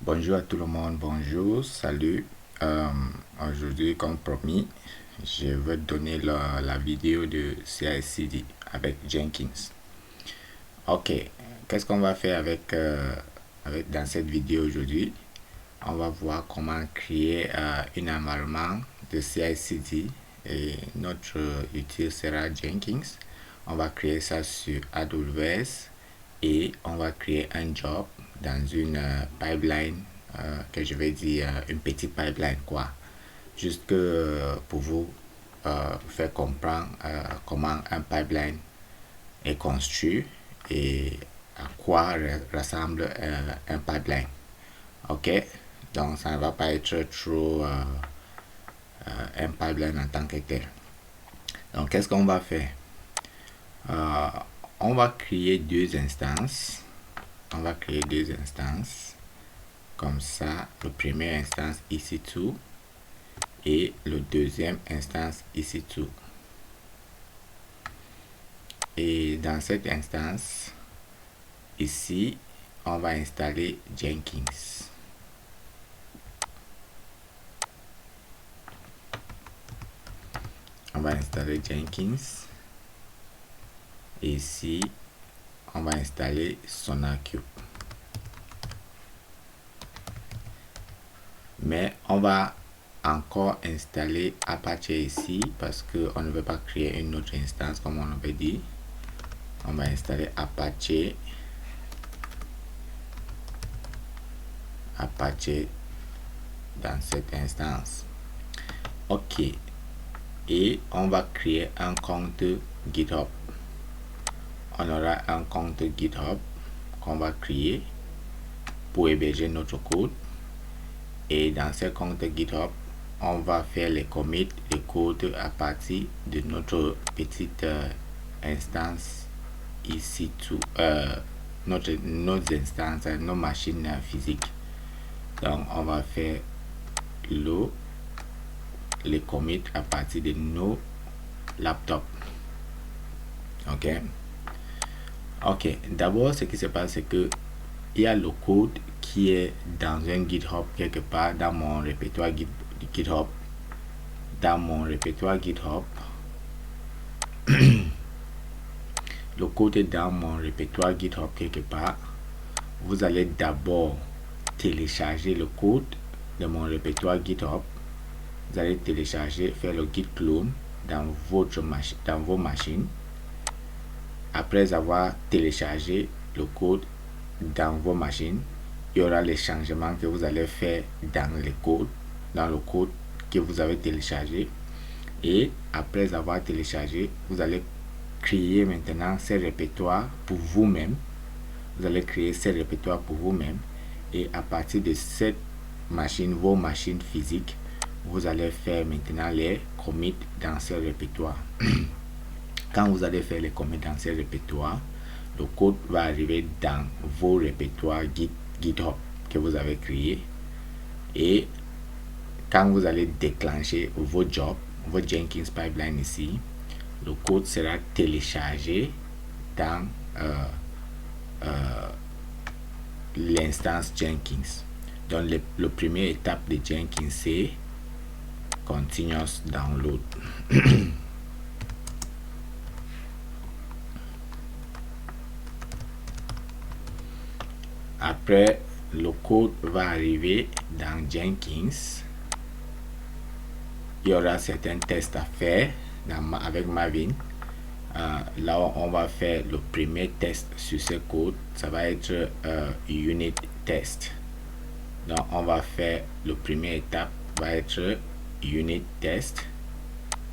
Bonjour à tout le monde, bonjour, salut. Aujourd'hui, comme promis, je vais te donner la vidéo de CI/CD avec Jenkins. Ok, qu'est-ce qu'on va faire dans cette vidéo aujourd'hui? On va voir comment créer un environnement de CI/CD et notre outil sera Jenkins. On va créer ça sur AWS et on va créer un job dans une pipeline que je vais dire une petite pipeline quoi, juste que pour vous faire comprendre comment un pipeline est construit et à quoi ressemble un pipeline. Ok, donc ça ne va pas être trop un pipeline en tant que tel. Donc qu'est-ce qu'on va faire? On va créer deux instances. Comme ça, le premier instance EC2 et le deuxième instance EC2. Et dans cette instance, ici, on va installer Jenkins. Et ici, on va installer SonarQube. Mais on va encore installer Apache ici parce qu'on ne veut pas créer une autre instance comme on avait dit. On va installer Apache dans cette instance. Ok, et on va créer un compte GitHub. On aura un compte GitHub qu'on va créer pour héberger notre code. Et dans ce compte GitHub, on va faire les commits de code à partir de notre petite instance ici tout nos instances, nos machines physiques. Donc on va faire les commits à partir de nos laptops. Ok, d'abord ce qui se passe, c'est que il y a le code qui est dans un GitHub quelque part dans mon répertoire GitHub. Le code est dans mon répertoire GitHub quelque part. Vous allez d'abord télécharger le code de mon répertoire GitHub. Vous allez télécharger, faire le git clone dans vos machines. Après avoir téléchargé le code dans vos machines, il y aura les changements que vous allez faire dans le code que vous avez téléchargé. Et après avoir téléchargé, vous allez créer maintenant ces répertoires pour vous-même. Et à partir de cette machine, vos machines physiques, vous allez faire maintenant les commits dans ces répertoires. Quand vous allez faire les commits dans ces répertoires, le code va arriver dans vos répertoires GitHub que vous avez créé. Et quand vous allez déclencher vos jobs, votre Jenkins pipeline ici, le code sera téléchargé dans l'instance Jenkins. Donc le première étape de Jenkins, c'est continuous download. Après, le code va arriver dans Jenkins. Il y aura certains tests à faire avec Maven. Là, on va faire le premier test sur ce code. Ça va être unit test. Donc, on va faire le premier étape va être unit test.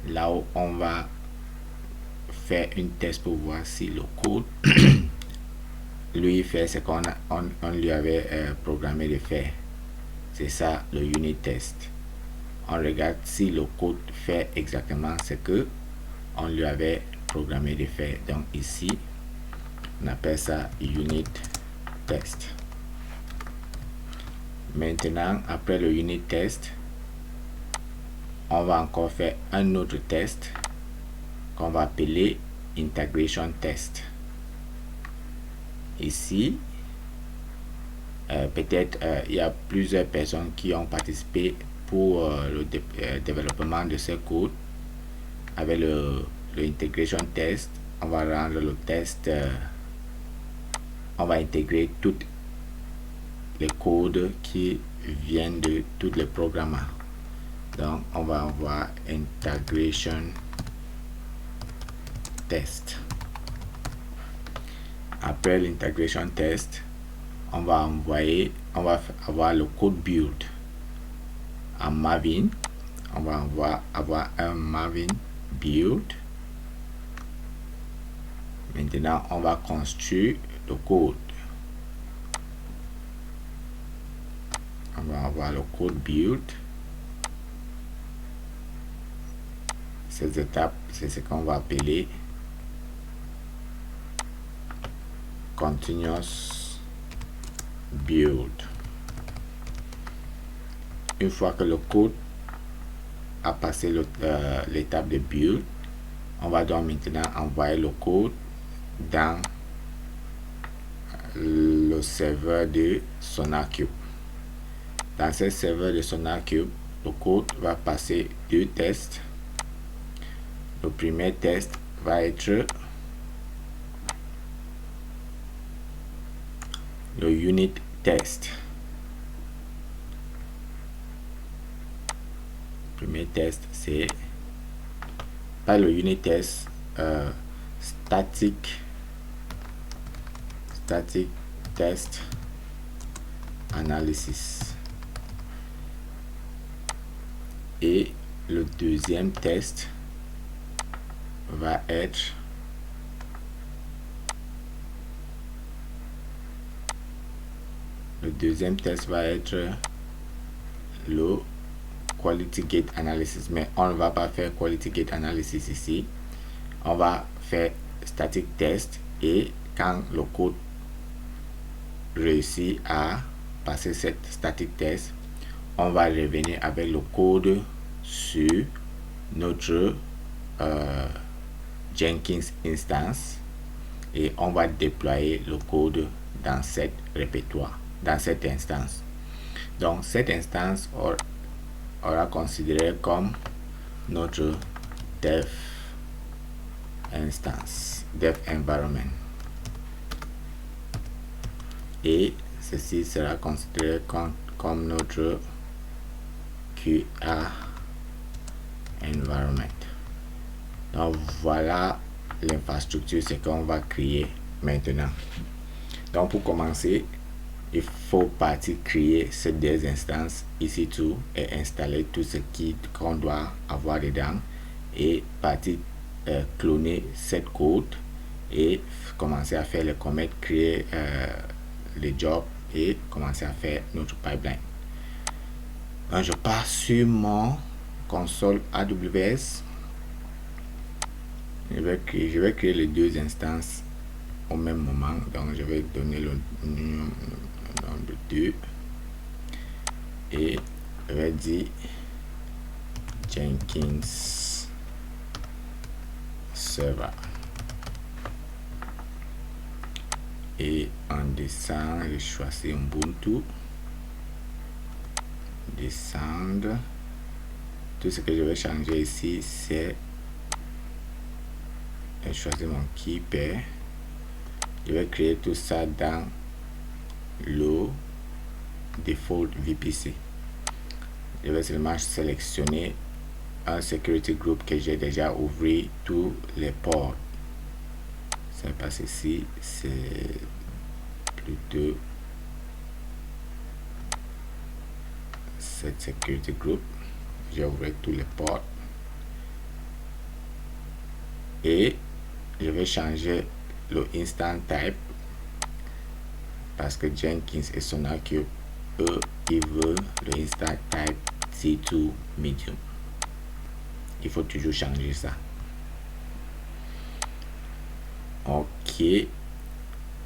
Là où on va faire une test pour voir si le code lui fait ce qu'on lui avait programmé de faire. C'est ça le unit test. On regarde si le code fait exactement ce que on lui avait programmé de faire. Donc ici, on appelle ça unit test. Maintenant, après le unit test, on va encore faire un autre test qu'on va appeler integration test. Ici, peut-être il y a plusieurs personnes qui ont participé pour le développement de ce code. Avec le integration test, on va rendre le test, on va intégrer tous les codes qui viennent de tous les programmeurs. Donc on va avoir integration test. Après l'integration test, on va avoir le code build en Maven. On va avoir un Maven build. Maintenant, on va construire le code. On va avoir le code build. Ces étapes, c'est ce qu'on va appeler continuous build. Une fois que le code a passé l'étape de build, on va donc maintenant envoyer le code dans le serveur de SonarQube. Dans ce serveur de SonarQube, le code va passer deux tests. Le premier test va être le unit test. Le premier test, c'est pas le unit test, static test analysis. Et le deuxième test va être le quality gate analysis, mais on ne va pas faire quality gate analysis ici. On va faire static test, et quand le code réussit à passer cette static test, on va revenir avec le code sur notre Jenkins instance, et on va déployer le code dans cette répertoire, dans cette instance. Donc cette instance aura considéré comme notre dev instance, dev environment, et ceci sera considéré comme notre QA environment. Donc voilà l'infrastructure, c'est qu'on va créer maintenant. Donc pour commencer, il faut partir créer ces deux instances ici tout, et installer tout ce qu'on doit avoir dedans, et partir cloner cette code et commencer à faire les commits, créer les jobs et commencer à faire notre pipeline. Donc je pars sur mon console AWS. Je vais créer les deux instances au même moment. Donc je vais donner le nom de 2 et je vais dire Jenkins server, et en descend, je choisis Ubuntu, descendre. Tout ce que je vais changer ici, c'est choisir mon keeper. Je vais créer tout ça dans le default VPC. Je vais seulement sélectionner un security group que j'ai déjà ouvert tous les ports. C'est pas ceci, c'est plutôt cette security group. J'ai ouvert tous les ports et je vais changer le instant type, parce que Jenkins et SonarQube, eux, ils veulent le instant type C2 medium. Il faut toujours changer ça. Ok,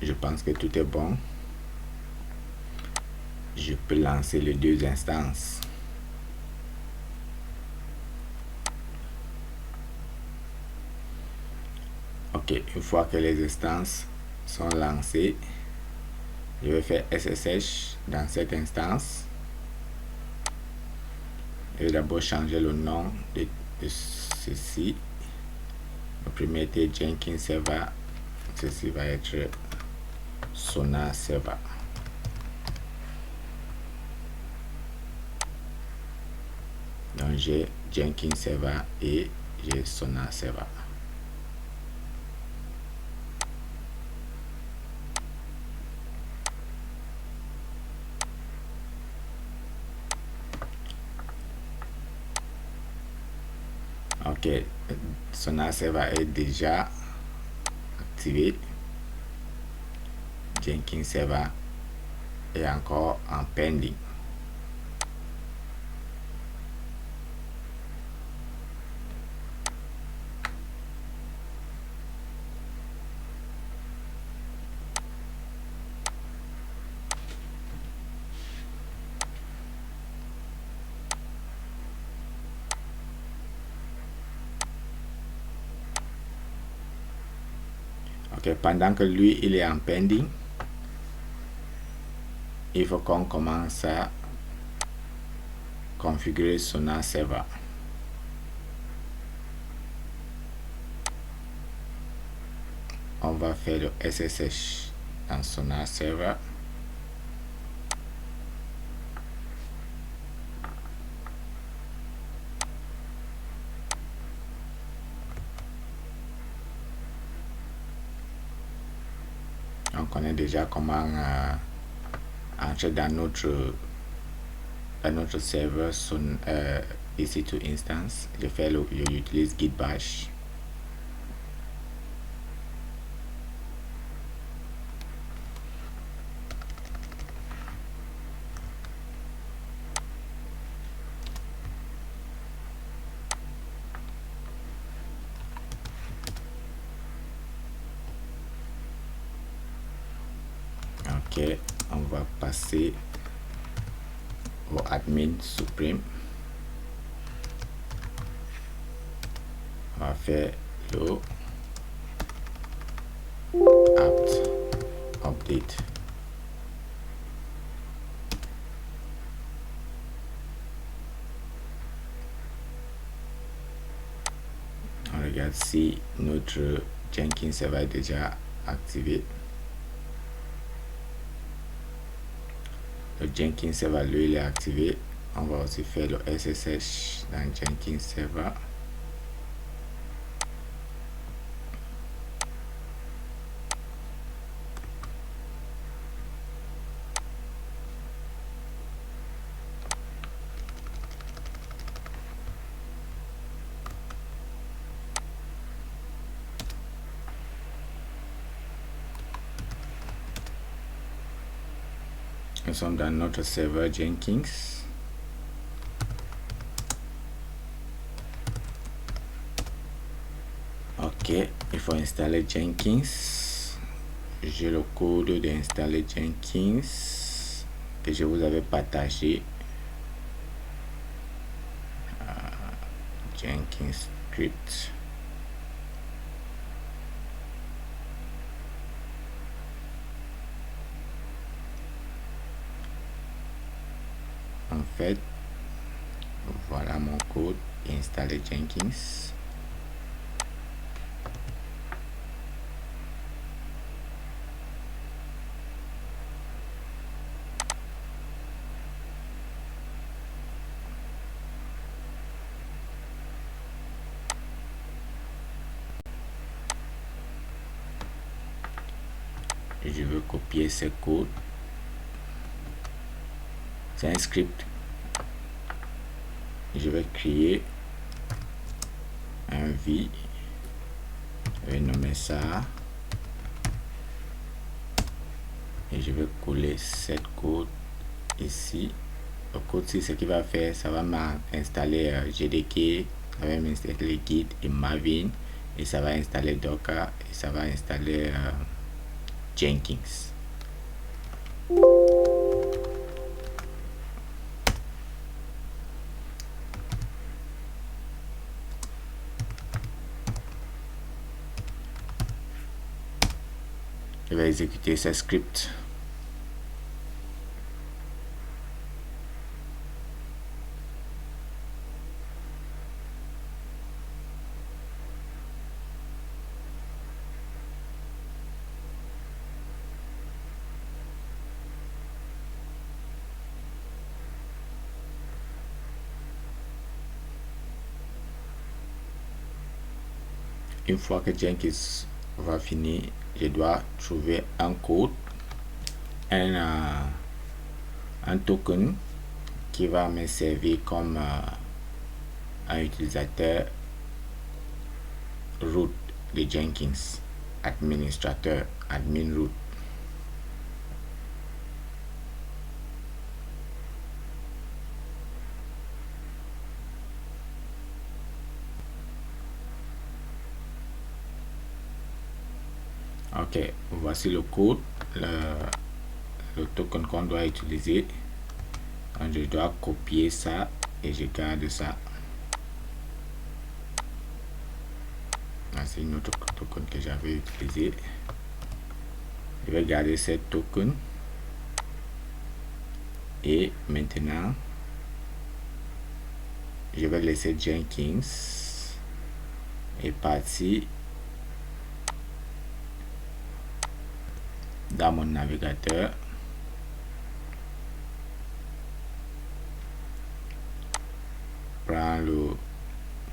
je pense que tout est bon. Je peux lancer les deux instances. Ok, une fois que les instances sont lancées, Je vais faire SSH dans cette instance. Je vais d'abord changer le nom de ceci. Le premier était Jenkins Server. Ceci va être Sonar Server. Donc j'ai Jenkins Server et j'ai Sonar Server. Ok, Sonar Server est déjà activé. Jenkins Server est encore en pending. Ok, pendant que lui il est en pending, il faut qu'on commence à configurer Sonar Server. On va faire le SSH dans Sonar Server. On connaît déjà comment entrer dans notre serveur EC2 instance. J'utilise Git Bash. Ok, on va passer au admin supreme. On va faire le apt update. On regarde si notre Jenkins Server est déjà activé. Le Jenkins Server, lui, il est activé. On va aussi faire le SSH dans Jenkins Server. Nous sommes dans notre serveur Jenkins. Ok, il faut installer Jenkins. J'ai le code d'installer Jenkins que je vous avais partagé. Jenkins script. En fait, voilà mon code. Installer Jenkins. Je veux copier ce code. C'est un script. Je vais créer un V. Je vais nommer ça. Et je vais coller cette code ici. Le code ici, ce qu'il va faire, ça va m'installer JDK, ça va m'installer Git et Maven, et ça va installer Docker, et ça va installer Jenkins. Je vais exécuter ce script. une fois que Jenkins va finir, je dois trouver un code, un token qui va me servir comme un utilisateur root de Jenkins, administrateur, admin root. Ok, voici le code, le token qu'on doit utiliser. Donc, je dois copier ça et je garde ça. C'est une autre token que j'avais utilisé. Je vais garder cette token. Et maintenant, je vais laisser Jenkins est parti dans mon navigateur. Prends le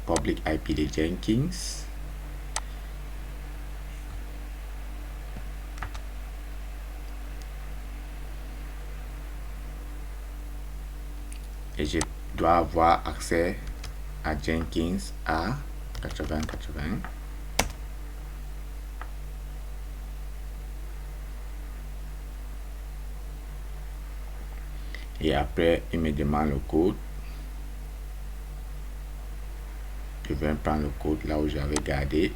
public IP de Jenkins. Et je dois avoir accès à Jenkins à 80-80. Et après, il me demande le code. Je vais prendre le code là où j'avais gardé.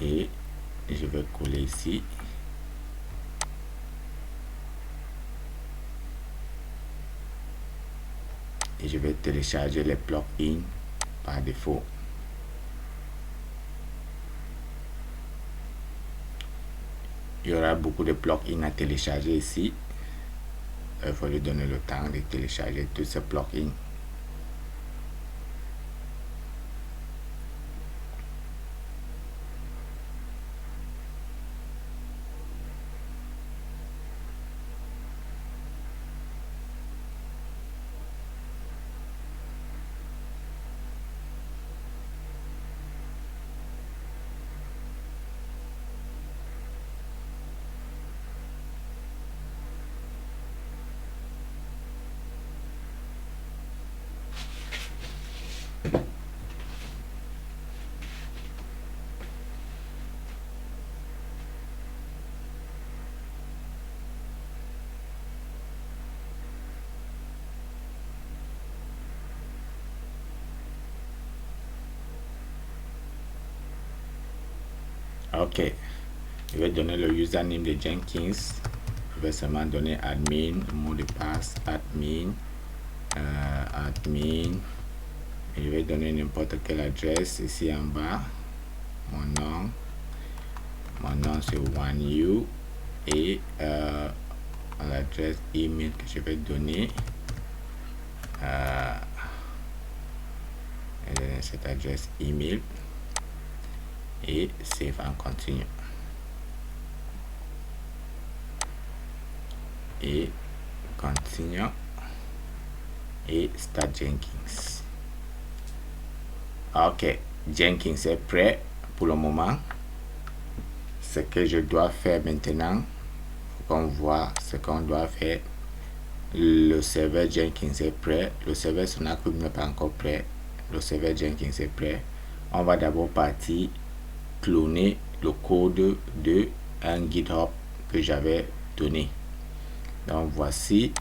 Et je vais coller ici. Et je vais télécharger les plugins par défaut. Il y aura beaucoup de plugins à télécharger ici. Il faut lui donner le temps de télécharger tous ces plugins. Ok, je vais donner le username de Jenkins. Je vais seulement donner admin, le mot de passe admin, admin. Et je vais donner n'importe quelle adresse ici en bas. Mon nom c'est OneU et l'adresse email que je vais donner. Cette adresse email et save en continu. Et continue et start Jenkins. Ok, Jenkins est prêt pour le moment. Ce que je dois faire maintenant, qu'on voit ce qu'on doit faire. Le serveur Jenkins est prêt. Le serveur SonarCube n'est pas encore prêt. Le serveur Jenkins est prêt. On va d'abord partir cloner le code de un GitHub que j'avais donné. Donc voici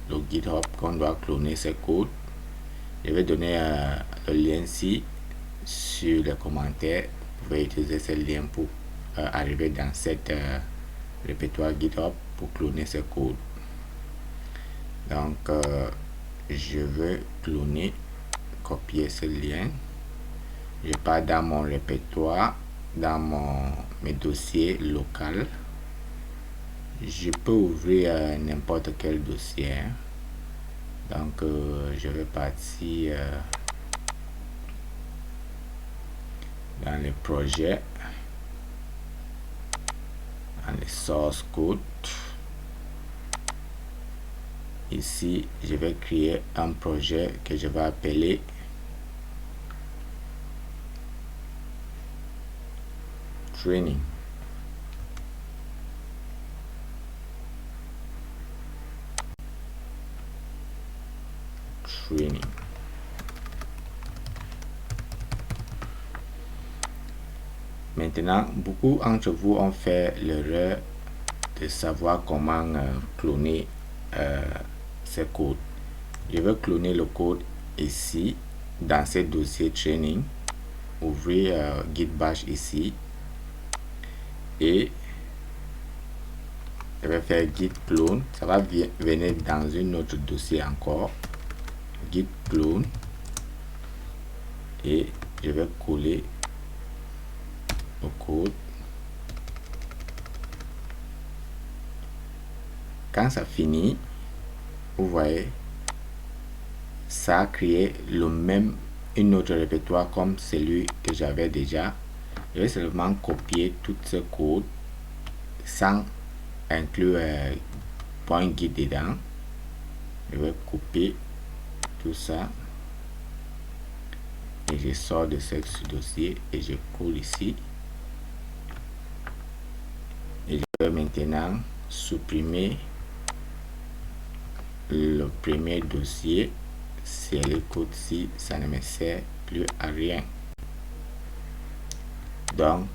le GitHub qu'on doit cloner ce code. Je vais donner le lien ici sur les commentaires. Vous pouvez utiliser ce lien pour arriver dans cette répertoire GitHub pour cloner ce code. Donc je veux cloner, copier ce lien. Je pars dans mon répertoire, dans mes dossiers local. Je peux ouvrir n'importe quel dossier. Donc je vais partir dans les projets, dans les source code. Ici, je vais créer un projet que je vais appeler Training. Maintenant, beaucoup d'entre vous ont fait l'erreur de savoir comment cloner ce code. Je vais cloner le code ici, dans ce dossier training. Ouvrir Git Bash ici. Et je vais faire git clone. Ça va venir dans un autre dossier encore. Git clone. Et je vais coller le code. Quand ça finit, vous voyez, ça a créé une autre répertoire comme celui que j'avais déjà. Je vais seulement copier tout ce code sans inclure .git dedans. Je vais copier tout ça et je sors de ce dossier et je colle ici. Et je vais maintenant supprimer le premier dossier. C'est le code-ci, ça ne me sert plus à rien. Donc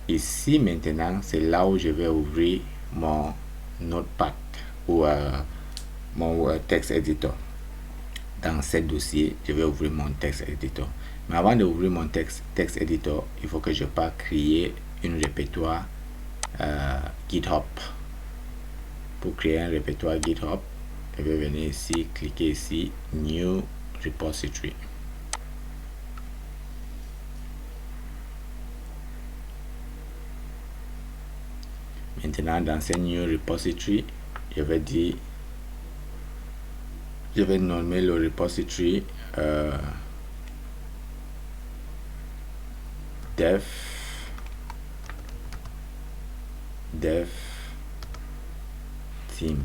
ici maintenant, c'est là où je vais ouvrir mon notepad ou mon texte editor. Dans ce dossier, je vais ouvrir mon texte editor. Mais avant d'ouvrir mon texte editor, il faut que je parte créer une répertoire GitHub. Pour créer un répertoire GitHub, je vais venir ici, cliquer ici, New Repository. Maintenant, dans ce New Repository, je vais nommer le repository dev team.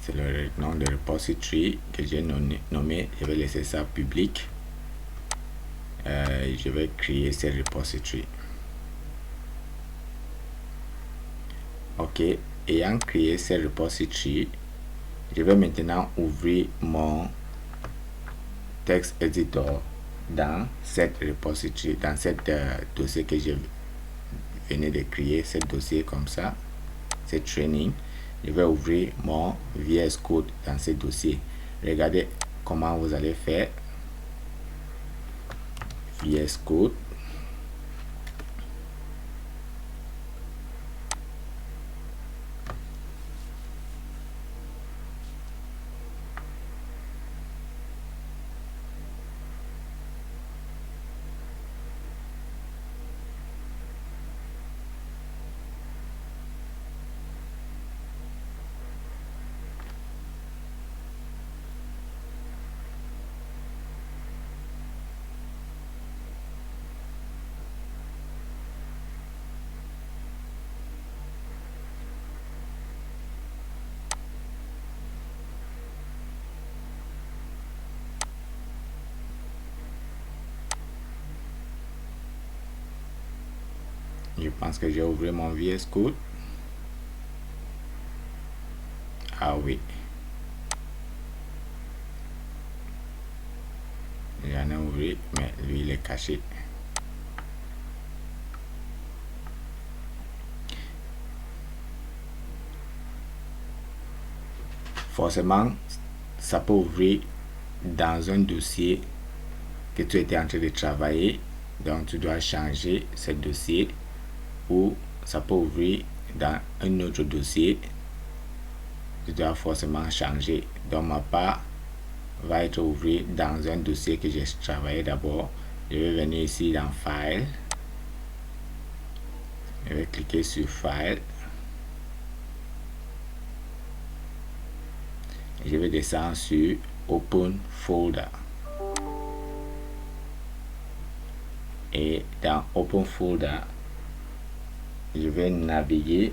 C'est le nom de repository que j'ai nommé. Je vais laisser ça public. Je vais créer ce repository. Ok, ayant créé ce repository, je vais maintenant ouvrir mon texte editor dans cette repository, dans cette dossier que je venais de créer, ce dossier comme ça, c'est training. Je vais ouvrir mon VS Code dans ce dossier. Regardez comment vous allez faire. VS Code. Je pense que j'ai ouvert mon VS Code. Ah oui. J'en ai ouvert, mais lui il est caché. Forcément, ça peut ouvrir dans un dossier que tu étais en train de travailler. Donc tu dois changer ce dossier, ou ça peut ouvrir dans un autre dossier. Tu dois forcément changer. Donc ma part va être ouvert dans un dossier que j'ai travaillé d'abord. Je vais venir ici dans File. Je vais cliquer sur File. Et je vais descendre sur Open Folder. Et dans Open Folder, je vais naviguer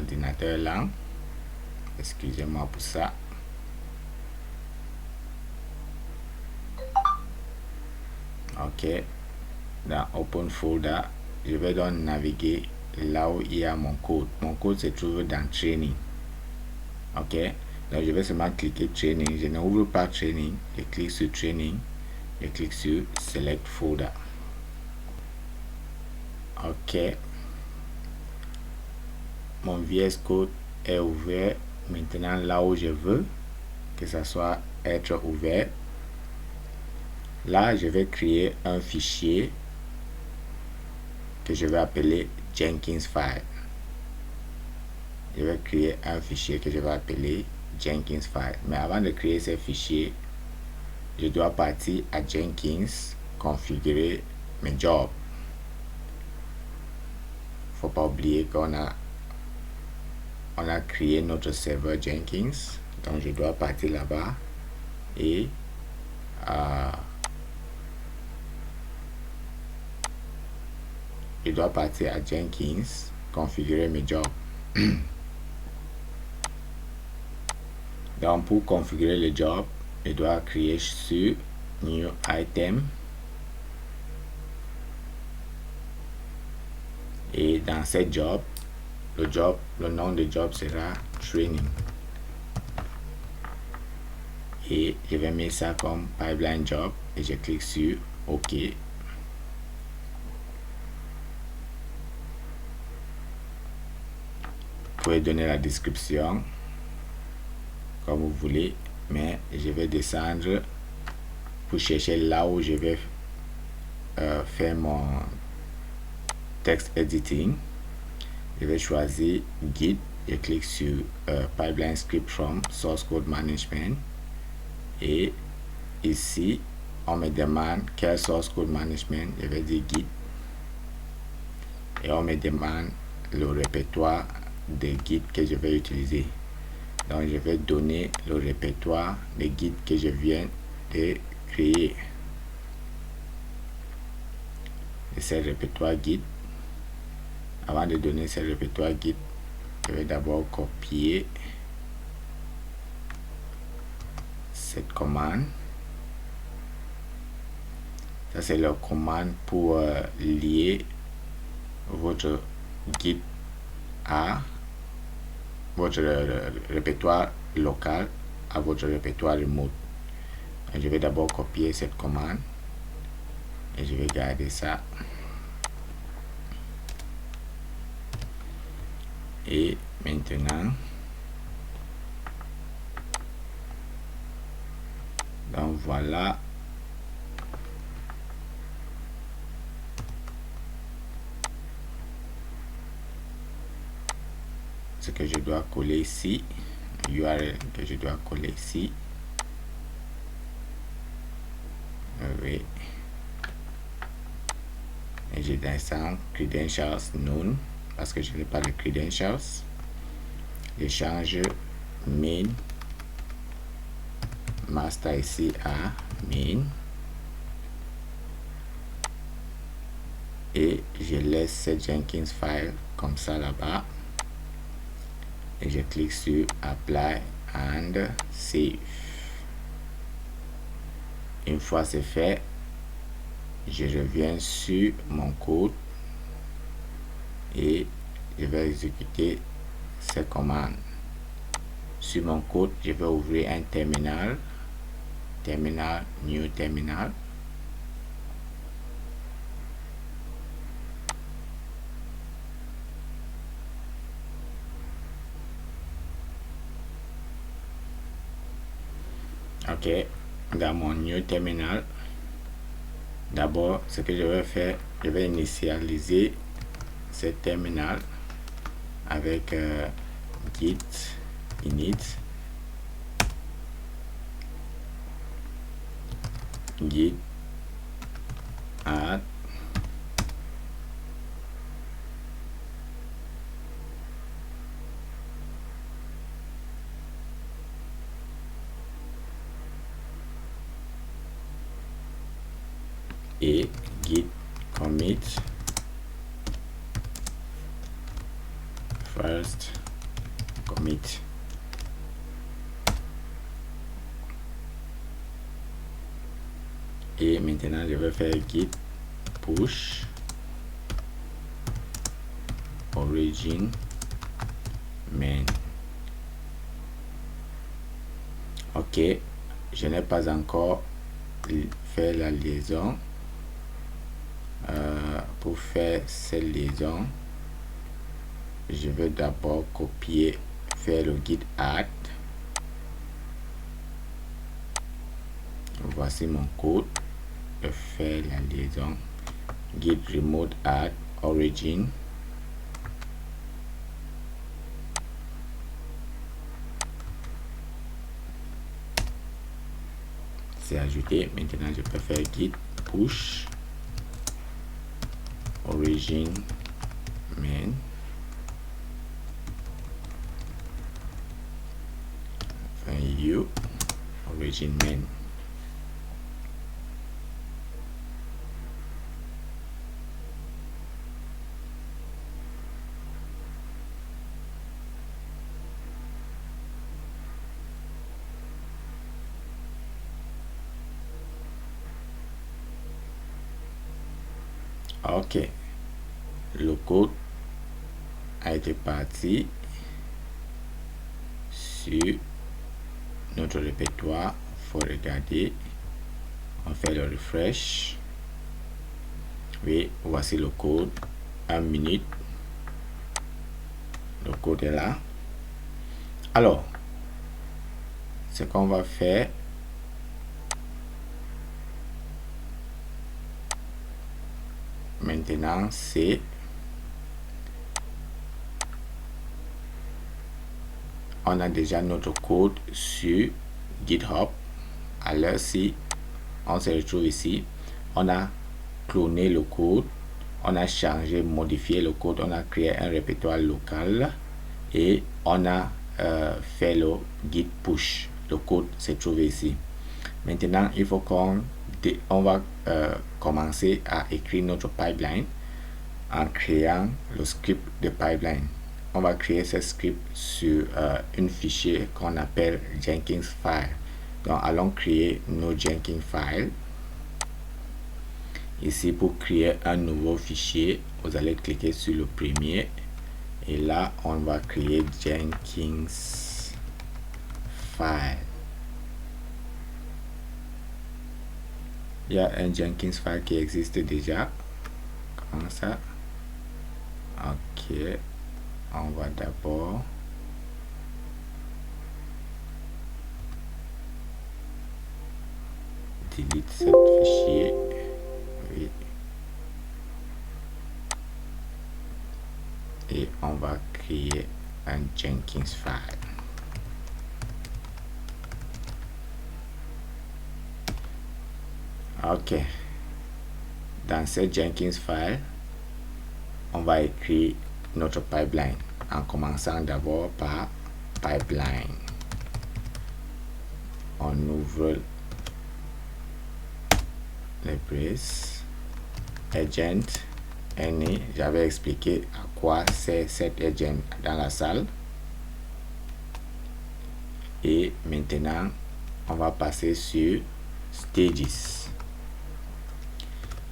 ordinateur lent. Excusez-moi pour ça. Ok. Dans Open Folder, je vais donc naviguer là où il y a mon code. Mon code se trouve dans Training. Ok. Donc je vais seulement cliquer Training. Je n'ouvre pas Training. Je clique sur Training. Je clique sur Select Folder. Ok. Mon VS Code est ouvert. Maintenant, là où je veux que ça soit être ouvert, là, je vais créer un fichier que je vais appeler Jenkins File. Je vais créer un fichier que je vais appeler Jenkins File. Mais avant de créer ce fichier, je dois partir à Jenkins, configurer mes jobs. Faut pas oublier qu'on a créé notre serveur Jenkins. Donc je dois partir là-bas et je dois partir à Jenkins, configurer mes jobs. Donc pour configurer le job, je dois créer sur New Item. Et dans ce job, le nom de job sera Training. Et je vais mettre ça comme Pipeline Job et je clique sur OK. Vous pouvez donner la description comme vous voulez, mais je vais descendre pour chercher là où je vais faire mon text editing. Je vais choisir Git. Je clique sur Pipeline Script from Source Code Management. Et ici, on me demande quel Source Code Management. Je vais dire Git. Et on me demande le répertoire de Git que je vais utiliser. Donc, je vais donner le répertoire de Git que je viens de créer. Et ce répertoire Git, avant de donner ce répertoire Git, je vais d'abord copier cette commande. Ça, c'est la commande pour lier votre Git à votre répertoire local à votre répertoire remote. Je vais d'abord copier cette commande et je vais garder ça. Et maintenant, donc voilà. Ce que je dois coller ici, URL que je dois coller ici. Oui. Et j'ai descends credentials none parce que je n'ai pas de credentials. Je change main master ici à main et je laisse ce Jenkins file comme ça là-bas et je clique sur apply and save. Une fois c'est fait, je reviens sur mon code et je vais exécuter ces commandes. Sur mon code, je vais ouvrir un terminal, new terminal. Ok, dans mon new terminal, d'abord, ce que je vais faire, je vais initialiser ce terminal avec git init git add et git commit first commit. Et maintenant, je vais faire git push origin main. Ok, je n'ai pas encore fait la liaison. Pour faire cette liaison, je vais d'abord copier, faire le git add. Voici mon code de faire la liaison. Git remote add origin. C'est ajouté. Maintenant, je peux faire git push origin main. U origin main. Ok, le code a été parti sur notre répertoire. Faut regarder, on fait le refresh. Oui, voici le code. 1 minute, le code est là. Alors, ce qu'on va faire, maintenant, c'est on a déjà notre code sur GitHub. Alors si on se retrouve ici, on a cloné le code, on a changé, modifié le code, on a créé un répertoire local et on a fait le git push. Le code se trouve ici. Maintenant, il faut qu'on va commencer à écrire notre pipeline en créant le script de pipeline. On va créer ce script sur un fichier qu'on appelle Jenkins file. Donc, allons créer nos Jenkins files. Ici, pour créer un nouveau fichier, vous allez cliquer sur le premier. Et là, on va créer Jenkins file. Il y a un Jenkins file qui existe déjà. Comme ça. Ok. On va d'abord delete ce fichier. Oui. Et on va créer un Jenkins file. Ok. Dans ce Jenkins file, on va écrire notre pipeline en commençant d'abord par pipeline. On ouvre les braces. Agent any. J'avais expliqué à quoi c'est cet agent dans la salle. Et maintenant, on va passer sur stages.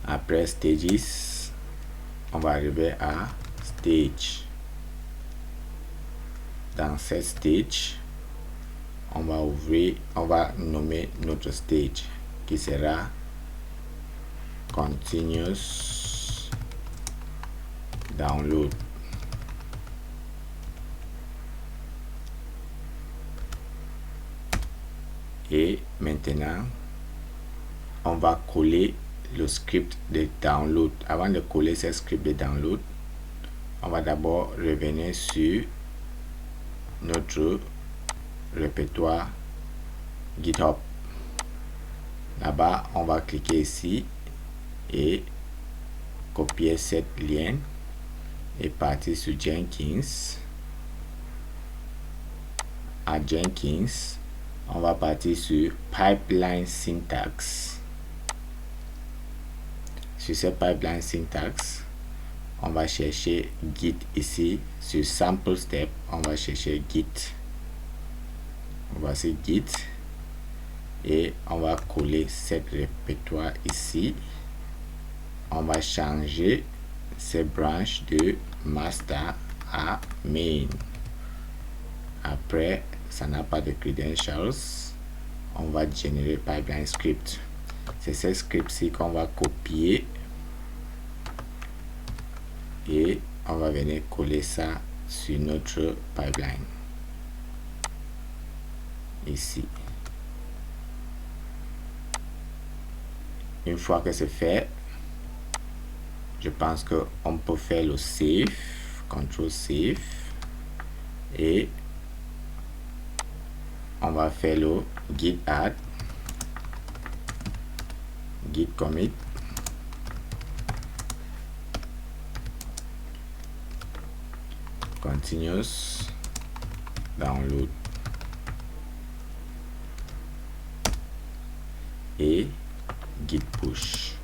Après stages, on va arriver à stage. Dans cette stage, on va nommer notre stage qui sera continuous download. Et maintenant, on va coller le script de download. Avant de coller ce script de download, on va d'abord revenir sur notre répertoire GitHub. Là-bas, on va cliquer ici et copier cette lien et partir sur Jenkins. À Jenkins, on va partir sur pipeline syntax. Sur ce pipeline syntax, on va chercher Git ici. Sur Sample Step, on va chercher Git. Voici Git. Et on va coller cette répertoire ici. On va changer ces branches de master à main. Après, ça n'a pas de credentials. On va générer pipeline script. C'est ce script-ci qu'on va copier et on va venir coller ça sur notre pipeline ici. Une fois que c'est fait, je pense que on peut faire le save, control save, et on va faire le git add, git commit, continuous download et git push.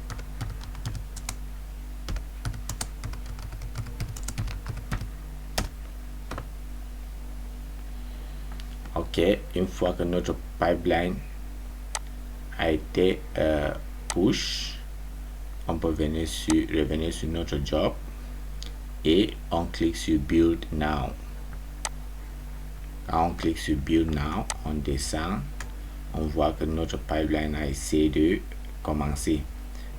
Ok, une fois que notre pipeline a été push, on peut revenir sur notre job et on clique sur build now. Quand on clique sur build now, on descend, on voit que notre pipeline a essayé de commencer,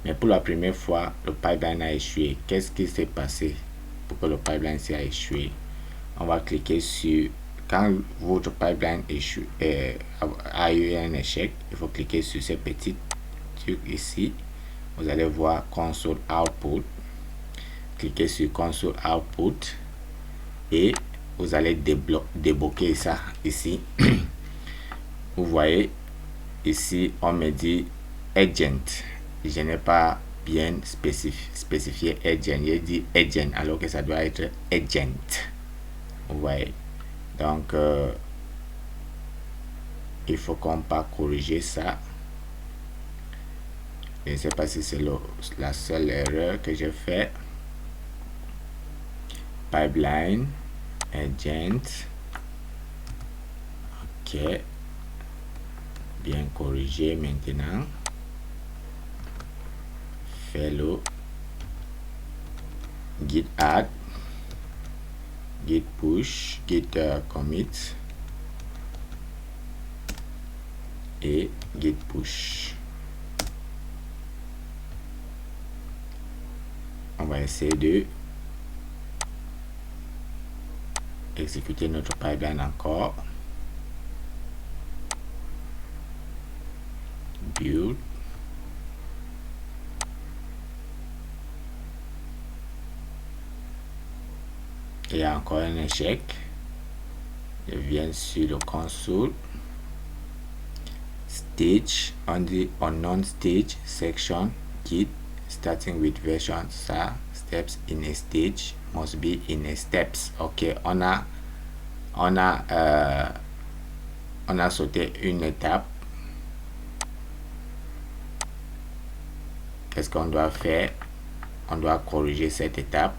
mais pour la première fois le pipeline a échoué. Qu'est-ce qui s'est passé pour que le pipeline s'est échoué? On va cliquer sur, quand votre pipeline a eu un échec, il faut cliquer sur ces petits trucs ici. Vous allez voir console output. Cliquez sur console output et vous allez débloquer ça ici. Vous voyez ici, on me dit agent. Je n'ai pas bien spécifié agent. J'ai dit agent alors que ça doit être agent. Vous voyez. Donc, il faut qu'on pas corriger ça. Je ne sais pas si c'est la seule erreur que j'ai fait. Pipeline, agent. Ok. Bien corrigé maintenant. Fais le git add, git push, git commit et git push. On va essayer de exécuter notre pipeline encore. Build. Il y a encore un échec. Je viens sur le console. Stage, on dit unknown stage section, git starting with version, ça, steps in a stage must be in a steps. Ok, on a sauté une étape. Qu'est-ce qu'on doit faire? On doit corriger cette étape.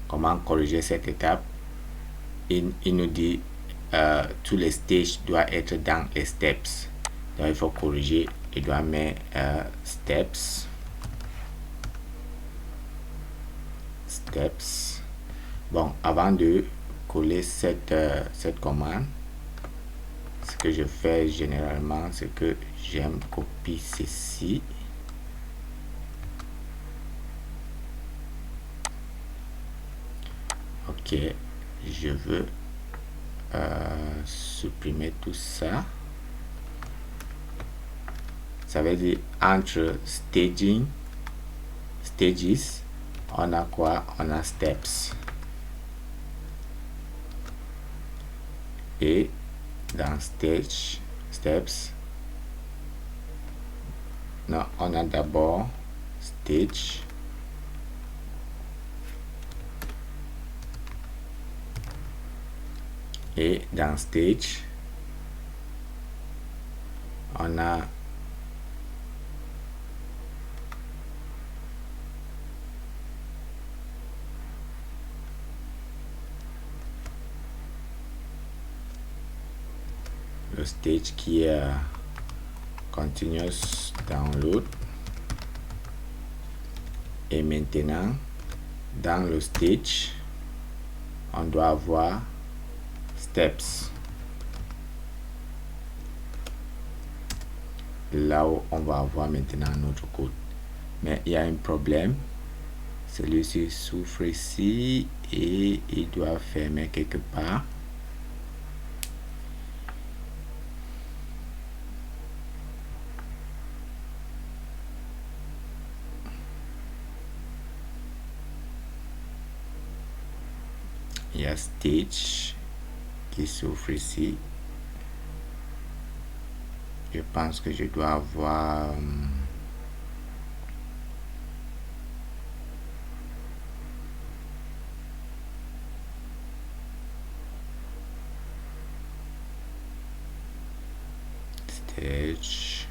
Comment corriger cette étape? Il nous dit tous les stages doivent être dans les steps. Donc il faut corriger. Il doit mettre steps. Bon, avant de coller cette commande, ce que je fais généralement, c'est que j'aime copier ceci. Ok, je veux supprimer tout ça. Ça veut dire entre stages, on a quoi? On a steps. Et dans steps, non, on a d'abord stage. Et dans stage, on a le stage qui est continuous download. Et maintenant, dans le stage, on doit avoir steps. Là où on va avoir maintenant notre code. Mais il y a un problème. Celui-ci souffre ici et il doit fermer quelque part. Il y a stage qui souffre ici. Je pense que je dois avoir stage,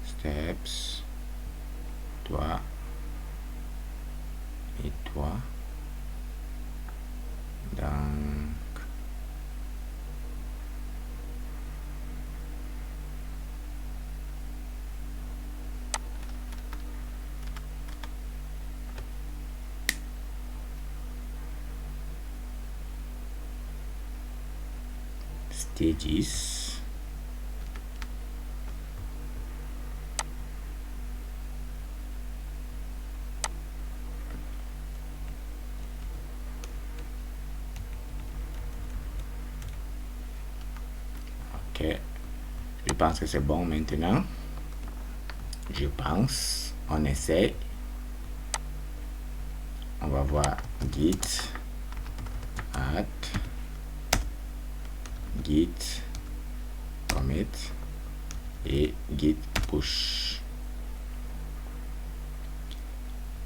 steps, toi et toi. Donc stages. Ok, je pense que c'est bon maintenant. Je pense, on essaie. On va voir git add, git commit et git push.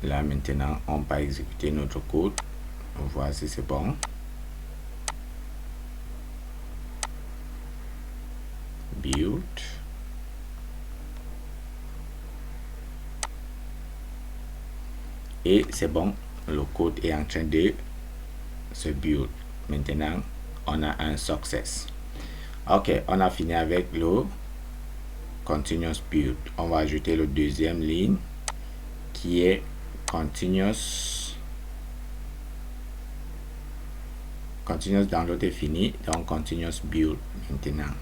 Là maintenant, on va exécuter notre code. On va voir si c'est bon. Build. Et c'est bon, le code est en train de se build. Maintenant, on a un success. Ok, on a fini avec le continuous build. On va ajouter le deuxième ligne qui est continuous download est fini, donc continuous build maintenant.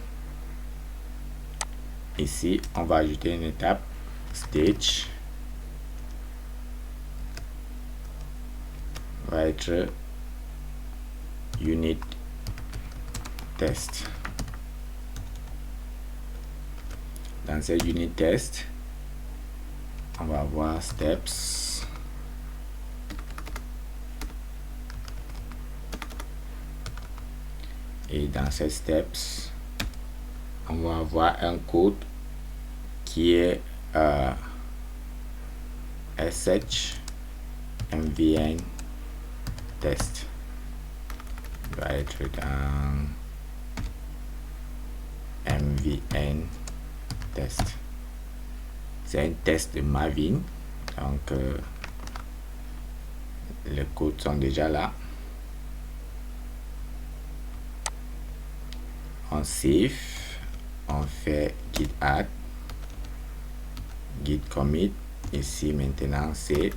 Ici, on va ajouter une étape stage. Va être unit test. Dans cette unit test, on va avoir steps. Et dans ces steps, on va avoir un code qui est sh mvn test. Il va être dans mvn test. C'est un test de Maven, donc les codes sont déjà là. On save, on fait git add, git commit. Ici maintenant c'est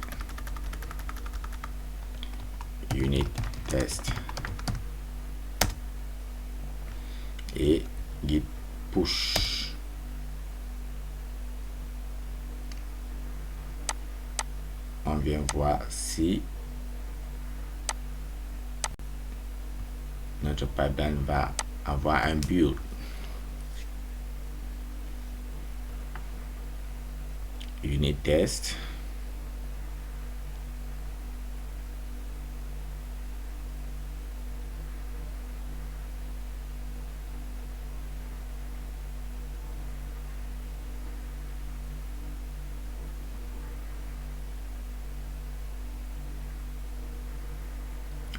unit test et git push. On vient voir si notre pipeline va avoir un build. Unit test.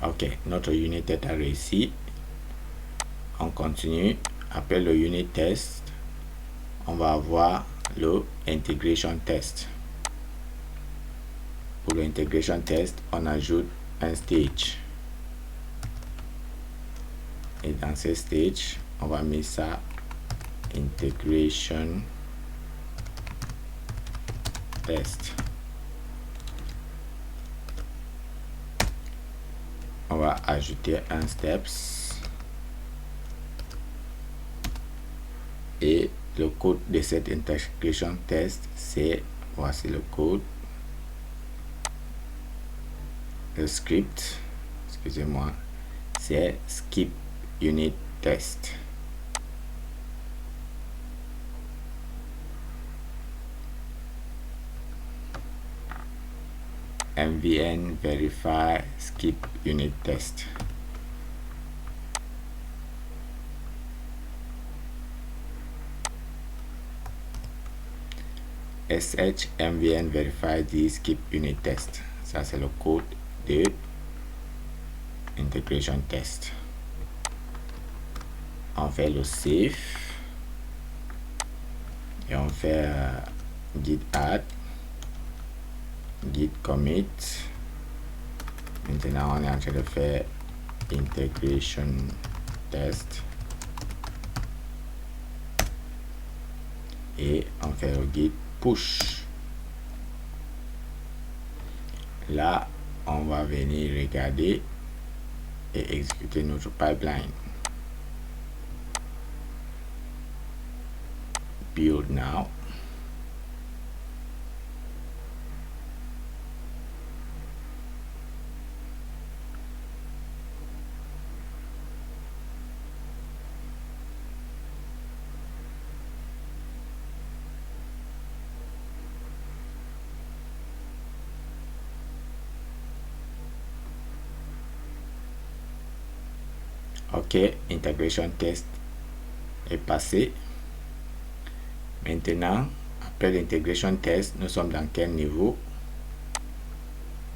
Ok, notre unit test a réussi. On continue. Après le unit test, on va avoir le integration test. Pour l'integration test, on ajoute un stage. Et dans ce stage, on va mettre ça integration test. On va ajouter un steps et le code de cette integration test, c'est, voici le code, le script, excusez-moi, c'est skip unit test. MVN verify skip unit test. sh mvn verify the skip unit test. Ça c'est le code de integration test. On fait le save et on fait git add, git commit. Maintenant on est en train de faire integration test et on fait le git push. Là on va venir regarder et exécuter notre pipeline. Build now. Ok, integration test est passé. Maintenant, après l'intégration test, nous sommes dans quel niveau?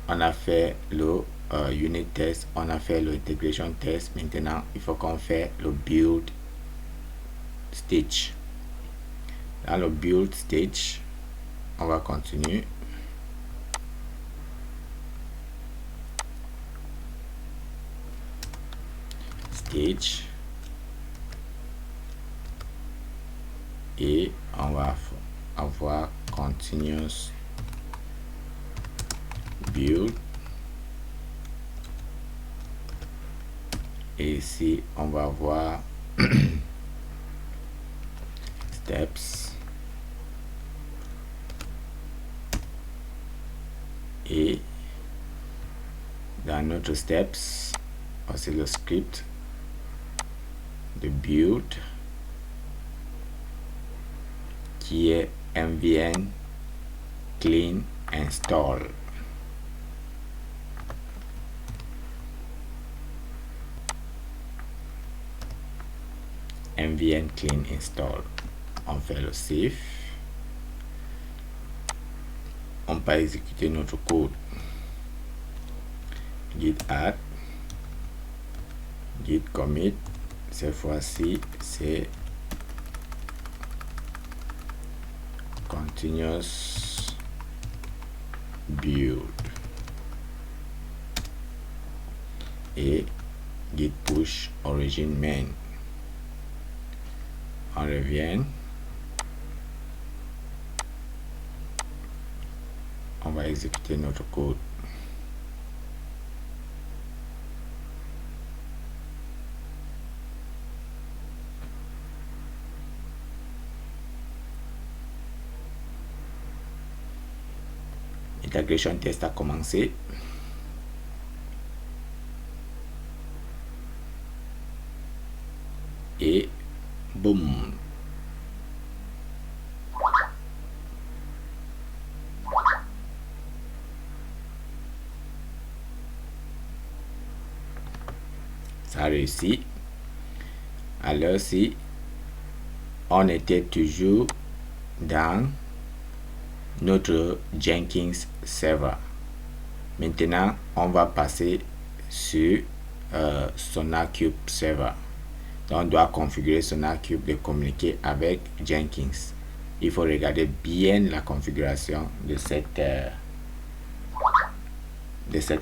On a fait le unit test, on a fait l'intégration test. Maintenant, il faut qu'on fait le build stage. Dans le build stage, on va continuer. Stage. Et on va avoir continuous build. Et ici, on va voir steps. Et dans notre steps, voici le script de build qui est mvn clean install. mvn clean install. On fait le save. On peut exécuter notre code. Git add, git commit. Cette fois-ci, c'est continuous build et git push origin main. On revient, on va exécuter notre code. Integration test a commencé. Et boum. Ça a réussi. Alors si on était toujours dans notre Jenkins server. Maintenant, on va passer sur SonarQube server. Donc, on doit configurer SonarQube de communiquer avec Jenkins. Il faut regarder bien la configuration de cette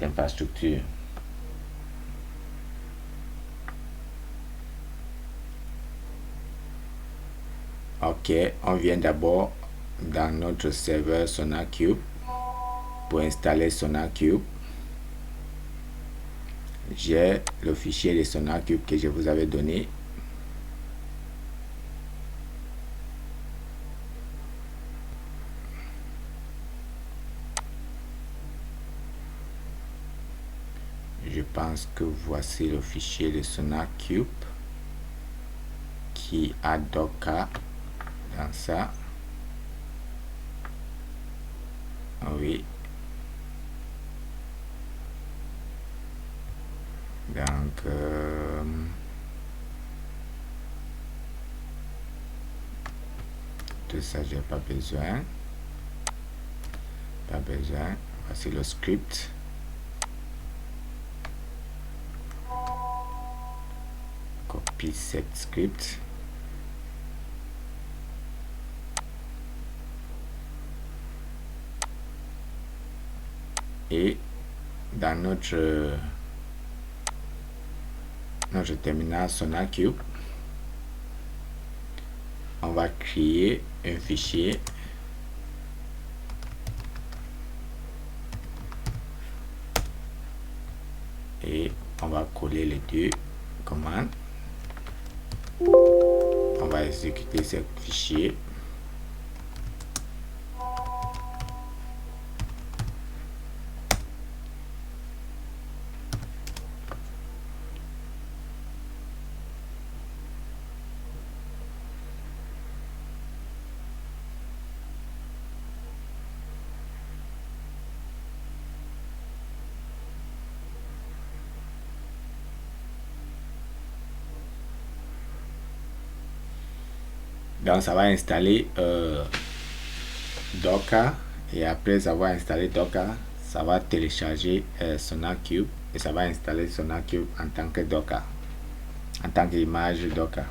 infrastructure. Ok, on vient d'abord dans notre serveur SonarQube pour installer SonarQube. J'ai le fichier de SonarQube que je vous avais donné. Je pense que voici le fichier de SonarQube qui a Docker dans ça. Oui. Donc, tout ça, j'ai pas besoin. Pas besoin. Voici le script. Copie cette script. Et dans notre terminal SonarQube, on va créer un fichier et on va coller les deux commandes. On va exécuter ce fichier. Donc ça va installer Docker, et après avoir installé Docker, ça va télécharger SonarQube et ça va installer SonarQube en tant que Docker, en tant qu'image Docker.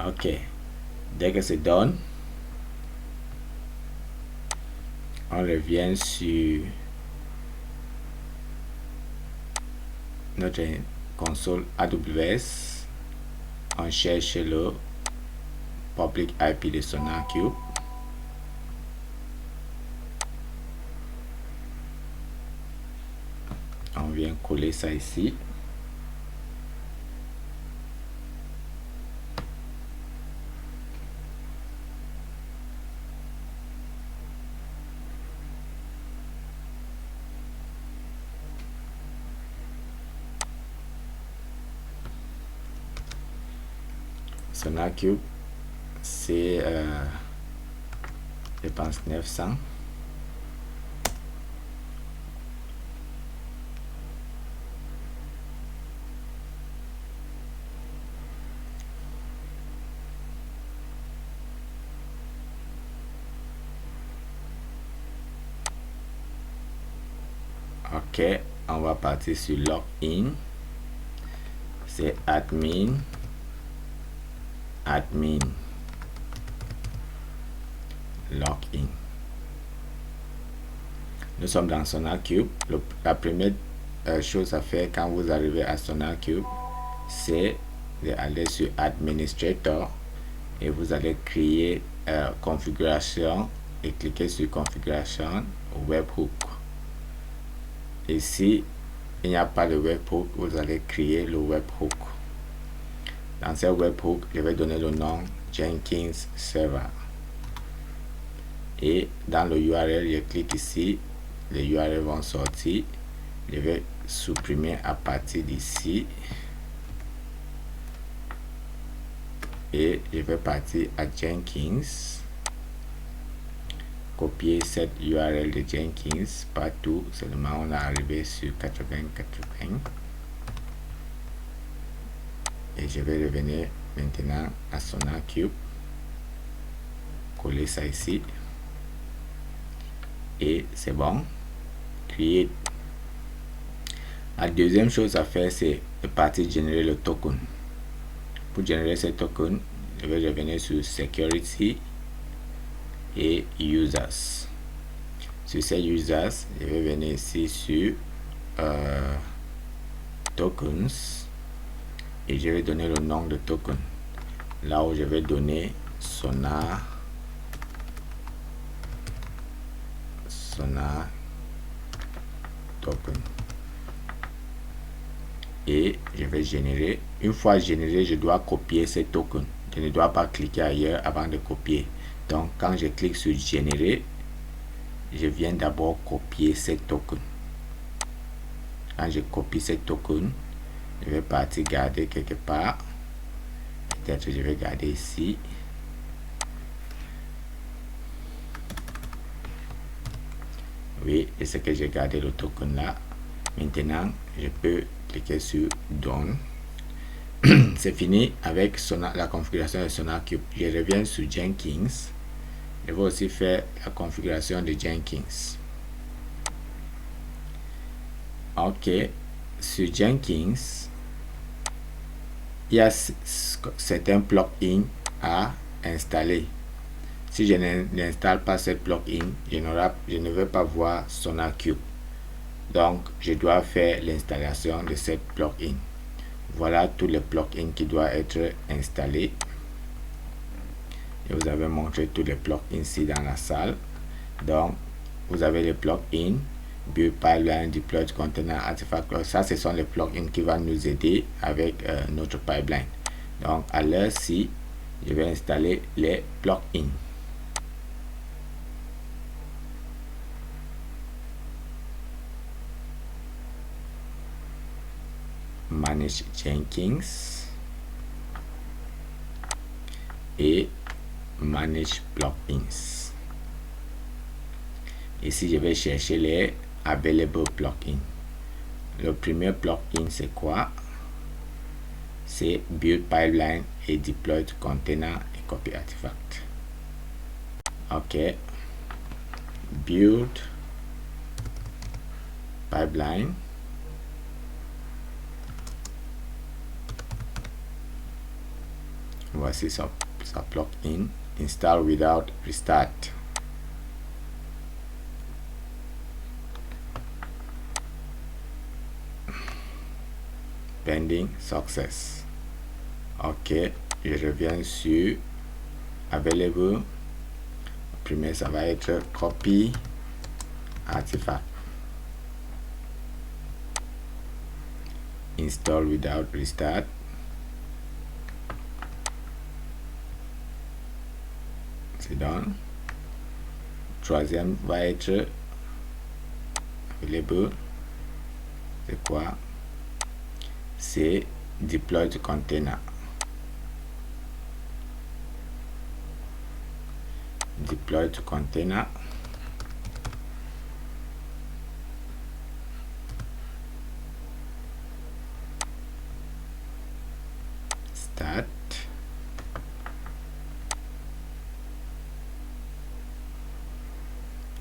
Ok, dès que c'est done, on revient sur notre console AWS, on cherche le public IP de SonarQube. On vient coller ça ici. SonarQube, c'est je pense 900. Ok, on va partir sur login. C'est admin login. Nous sommes dans SonarQube. La première chose à faire quand vous arrivez à SonarQube, c'est d'aller sur administrator et vous allez créer configuration et cliquer sur configuration webhook. Et si il n'y a pas de webhook, vous allez créer le webhook. Dans ce webhook, je vais donner le nom Jenkins Server. Et dans le URL, je clique ici, les URL vont sortir. Je vais supprimer à partir d'ici. Et je vais partir à Jenkins. Copier cette URL de Jenkins partout, seulement on est arrivé sur 80. Et je vais revenir maintenant à SonarQube, coller ça ici et c'est bon. Create. La deuxième chose à faire, c'est de partir générer le token. Pour générer ce token, je vais revenir sur Security et Users. Sur ces Users, je vais venir ici sur tokens et je vais donner le nom de token. Là où je vais donner Sonar token. Et je vais générer. Une fois généré, je dois copier ces tokens. Je ne dois pas cliquer ailleurs avant de copier. Donc, quand je clique sur générer, je viens d'abord copier ces tokens. Quand je copie ces tokens, je vais partir garder quelque part. Peut-être je vais garder ici. Oui, et c'est que j'ai gardé le token là. Maintenant, je peux cliquer sur Done. C'est fini avec la configuration de SonarQube. Je reviens sur Jenkins. Je vais aussi faire la configuration de Jenkins. Ok, sur Jenkins, il y a certains plugins à installer. Si je n'installe pas ce plugin, je ne vais pas voir SonarQube. Donc, je dois faire l'installation de ce plugin. Voilà tous les plugins qui doivent être installés. Je vous avais montré tous les plugins ici dans la salle. Donc, vous avez les plugins Build Pipeline, Deploy Container, Artifact. Ça, ce sont les plugins qui vont nous aider avec notre pipeline. Donc, à l'heure-ci, je vais installer les plugins. Manage Jenkins et Manage Plugins. Ici, je vais chercher les Available Plugins. Le premier plugin, c'est quoi? C'est Build Pipeline et Deploy Container et Copy Artifact. Ok. Build Pipeline. Voici sa plugin. Install without restart. Pending success. Ok, je reviens sur Available. Premier, ça va être Copy Artifact. Install without restart. C'est done. Troisième va être Available. C'est quoi? C'est Deploy to Container. Deploy to Container. Start.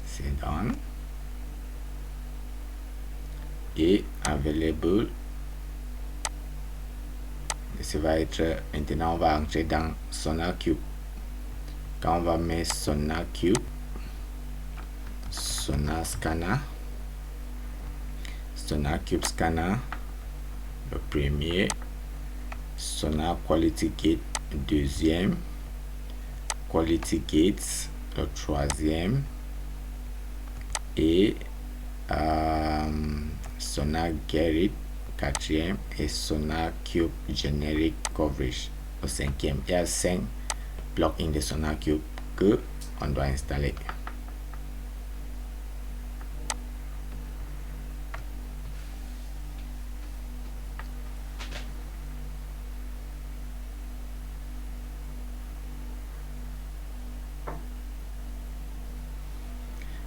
C'est done. Et Available. Ça va être, maintenant on va entrer dans SonarQube. Quand on va mettre SonarQube, SonarScanner, SonarQube Scanner, le premier, Sonar Quality Gate, deuxième, Quality Gates, le troisième, et Sonar Get It, quatrième, et SonarQube Generic Coverage, au cinquième. Il y a 5 plugins de SonarQube que on doit installer.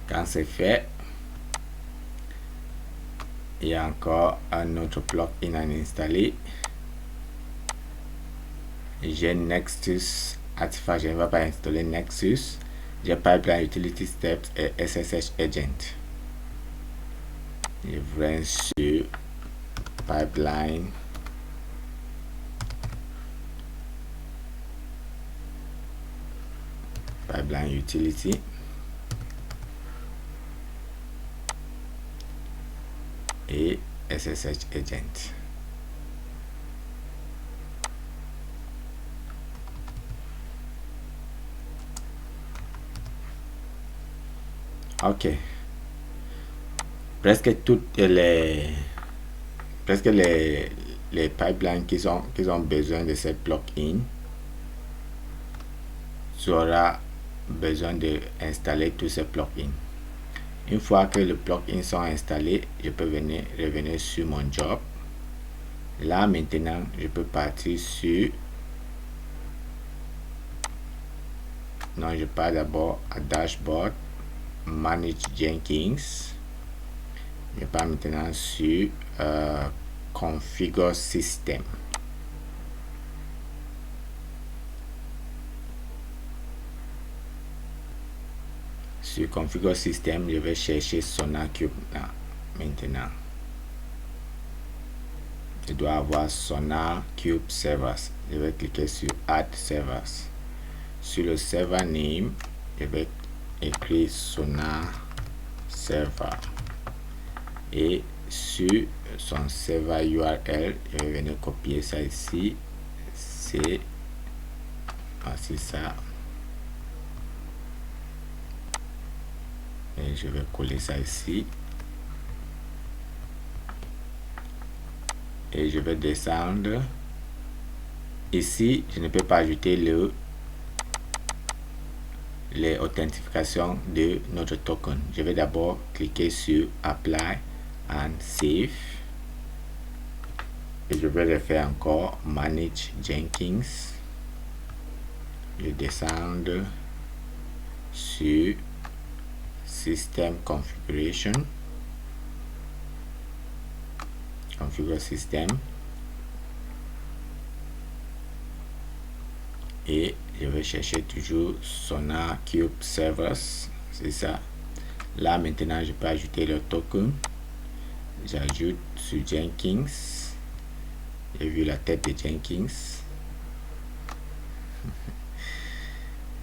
Quand c'est fait, il y a encore un autre plugin à installer. J'ai Nexus Artifact, je ne vais pas installer Nexus. J'ai Pipeline Utility Steps et SSH Agent. Je viens sur Pipeline. Pipeline Utility. et SSH Agent. Ok, presque toutes les pipelines qui ont besoin de cette plugin, tu auras besoin d'installer tous ces plugins. Une fois que les plugins sont installés, je peux revenir sur mon job. Là maintenant, je peux partir sur... Non, je pars d'abord à Dashboard, Manage Jenkins. Je pars maintenant sur Configure System. Sur Configure System, je vais chercher SonarQube là, maintenant. Je dois avoir SonarQube Servers. Je vais cliquer sur Add Servers. Sur le server name, je vais écrire Sonar Server. Et sur son server URL, je vais venir copier ça ici. C'est ça. Et je vais coller ça ici. Et je vais descendre. Ici, je ne peux pas ajouter les authentifications de notre token. Je vais d'abord cliquer sur Apply and Save. Et je vais le faire encore, Manage Jenkins. Je descends sur System Configuration. Configure System. Et je vais chercher toujours SonarQube Servers. C'est ça. Là maintenant, je peux ajouter le token. J'ajoute sur Jenkins. J'ai vu la tête de Jenkins.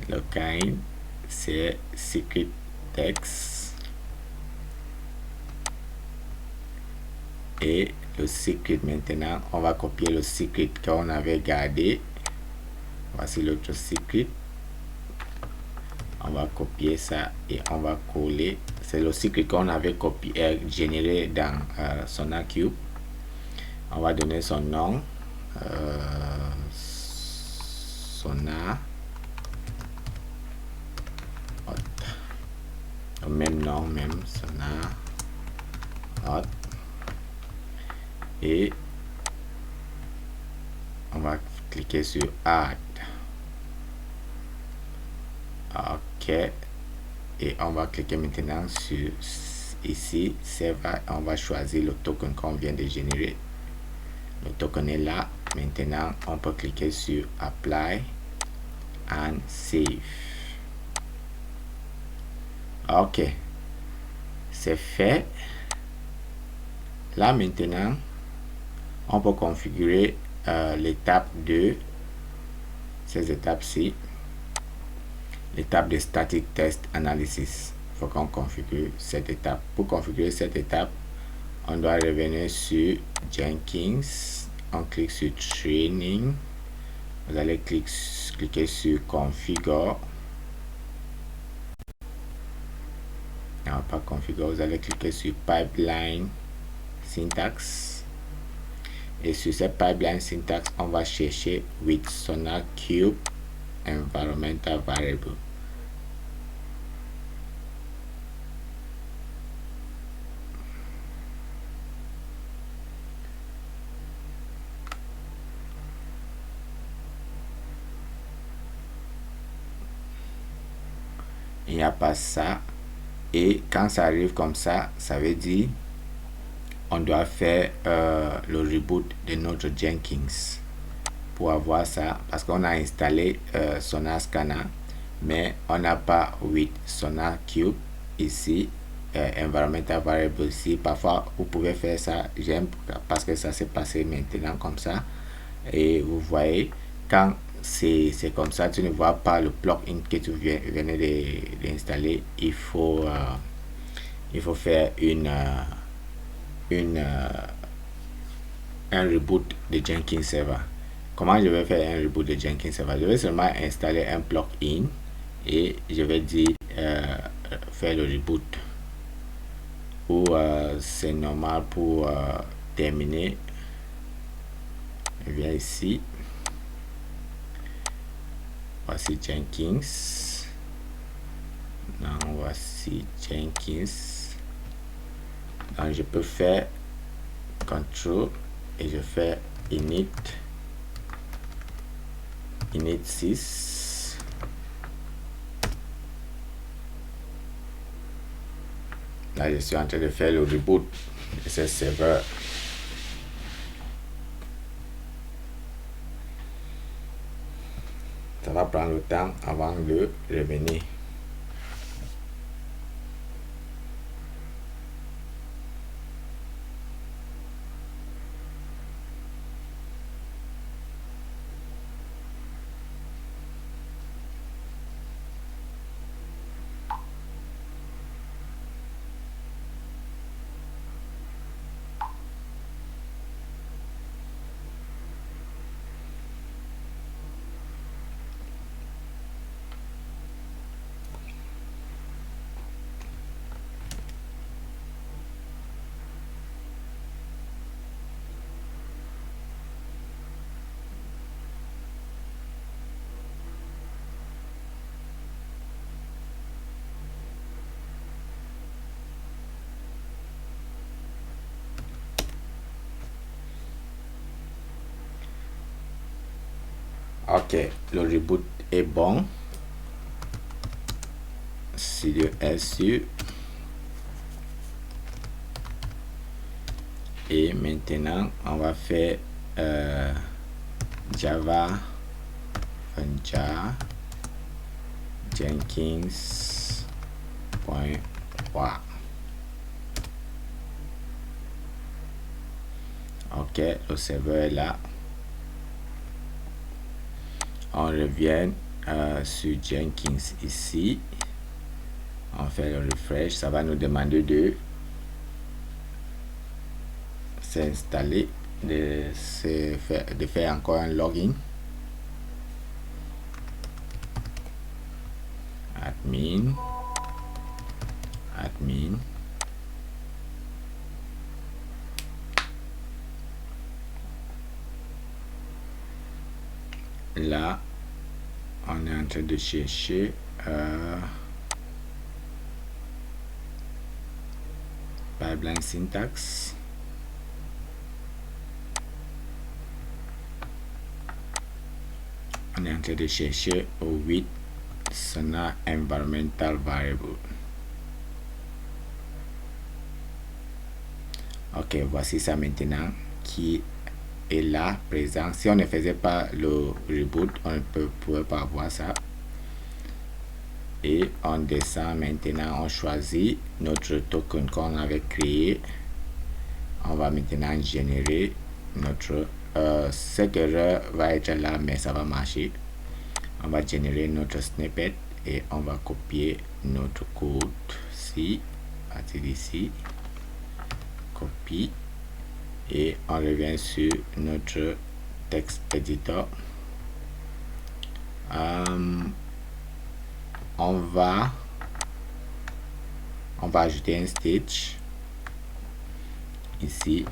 Le kind, c'est Secret Text. Et le secret maintenant, on va copier le secret qu'on avait gardé. Voici l'autre secret. On va copier ça et on va coller. C'est le secret qu'on avait copié, généré dans SonarQube. On va donner son nom. Sonar. Le même nom, même Sonar. Et on va cliquer sur Add. Ok. Et on va cliquer maintenant sur ici, Server. On va choisir le token qu'on vient de générer. Le token est là. Maintenant, on peut cliquer sur Apply and Save. Ok. C'est fait. Là maintenant, on peut configurer l'étape de ces étapes-ci. L'étape de Static Test Analysis. Il faut qu'on configure cette étape. Pour configurer cette étape, on doit revenir sur Jenkins. On clique sur Training. Vous allez cliquer sur Configure. Non, pas Configure. Vous allez cliquer sur Pipeline Syntax. Et sur cette Pipeline Syntax, on va chercher with SonarQube Environmental Variable. Il n'y a pas ça. Et quand ça arrive comme ça, ça veut dire on doit faire le reboot de notre Jenkins pour avoir ça, parce qu'on a installé Sonar Scanner, mais on n'a pas with SonarQube ici, Environmental Variable ici. Parfois vous pouvez faire ça, j'aime parce que ça s'est passé maintenant comme ça. Et vous voyez, quand c'est comme ça, tu ne vois pas le plugin que tu venais d'installer. Il faut faire un reboot de Jenkins Server. Comment je vais faire un reboot de Jenkins Server? Je vais seulement installer un plugin et je vais dire faire le reboot, ou c'est normal pour terminer. Je viens ici, voici Jenkins. Non, voici Jenkins. Donc je peux faire control et je fais init 6. Là je suis en train de faire le reboot de ce serveur. Ça va prendre le temps avant de revenir. Ok, le reboot est bon. Si le SU. Et maintenant, on va faire Java Jar Jenkins.wa. Ok, le serveur est là. On revient sur Jenkins ici. On fait le refresh. Ça va nous demander de s'installer, de faire encore un login. Admin. Là, on est en train de chercher pipeline syntax. On est en train de chercher au 8 Sona environmental variable. Ok, voici ça maintenant qui est là présent. Si on ne faisait pas le reboot, on ne pouvait pas voir ça. Et on descend maintenant, on choisit notre token qu'on avait créé. On va maintenant générer notre cette erreur va être là, mais ça va marcher. On va générer notre snippet et on va copier notre code ici, à partir d'ici, copie, et on revient sur notre texte editor. On va ajouter un stage ici,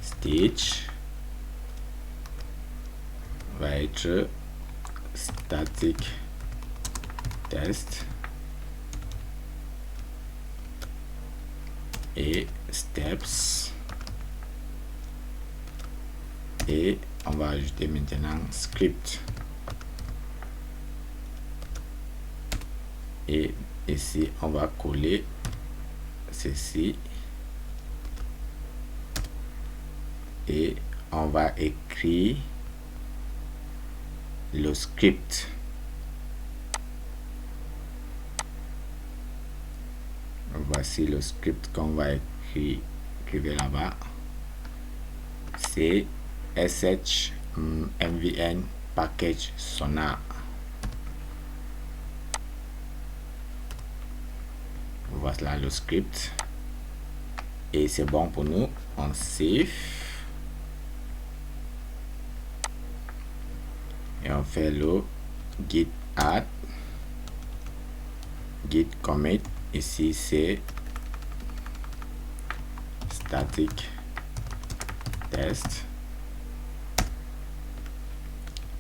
stage va être static test et steps, et on va ajouter maintenant script, et ici on va coller ceci et on va écrire le script. Voici le script qu'on va écrire là-bas. C'est sh mvn package Sona. Voilà le script. et c'est bon pour nous. On save et on fait le git add, git commit. Ici c'est static test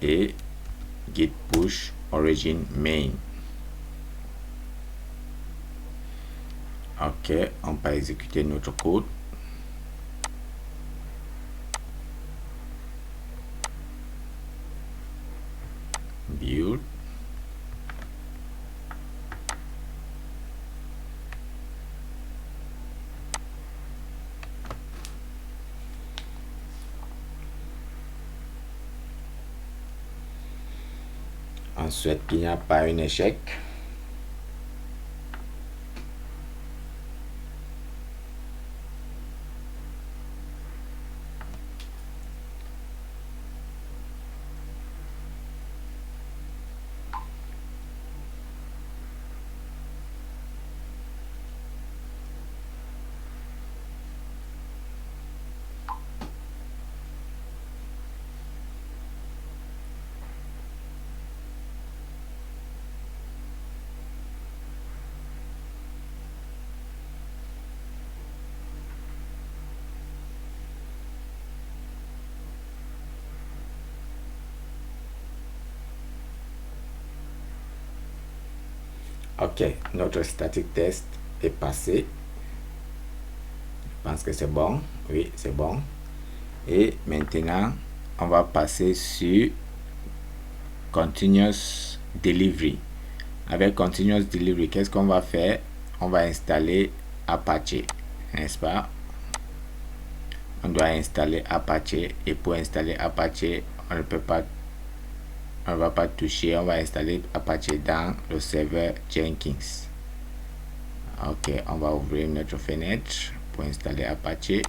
et git push origin main. Ok, on peut exécuter notre code. Build. On souhaite qu'il n'y a pas un échec. Ok, notre static test est passé. Je pense que c'est bon. Oui, c'est bon. Et maintenant, on va passer sur Continuous Delivery. Avec Continuous Delivery, qu'est-ce qu'on va faire? On va installer Apache, n'est-ce pas? On doit installer Apache et pour installer Apache, on ne peut pas, on ne va pas toucher, on va installer Apache dans le serveur Jenkins. Ok, on va ouvrir notre fenêtre pour installer Apache.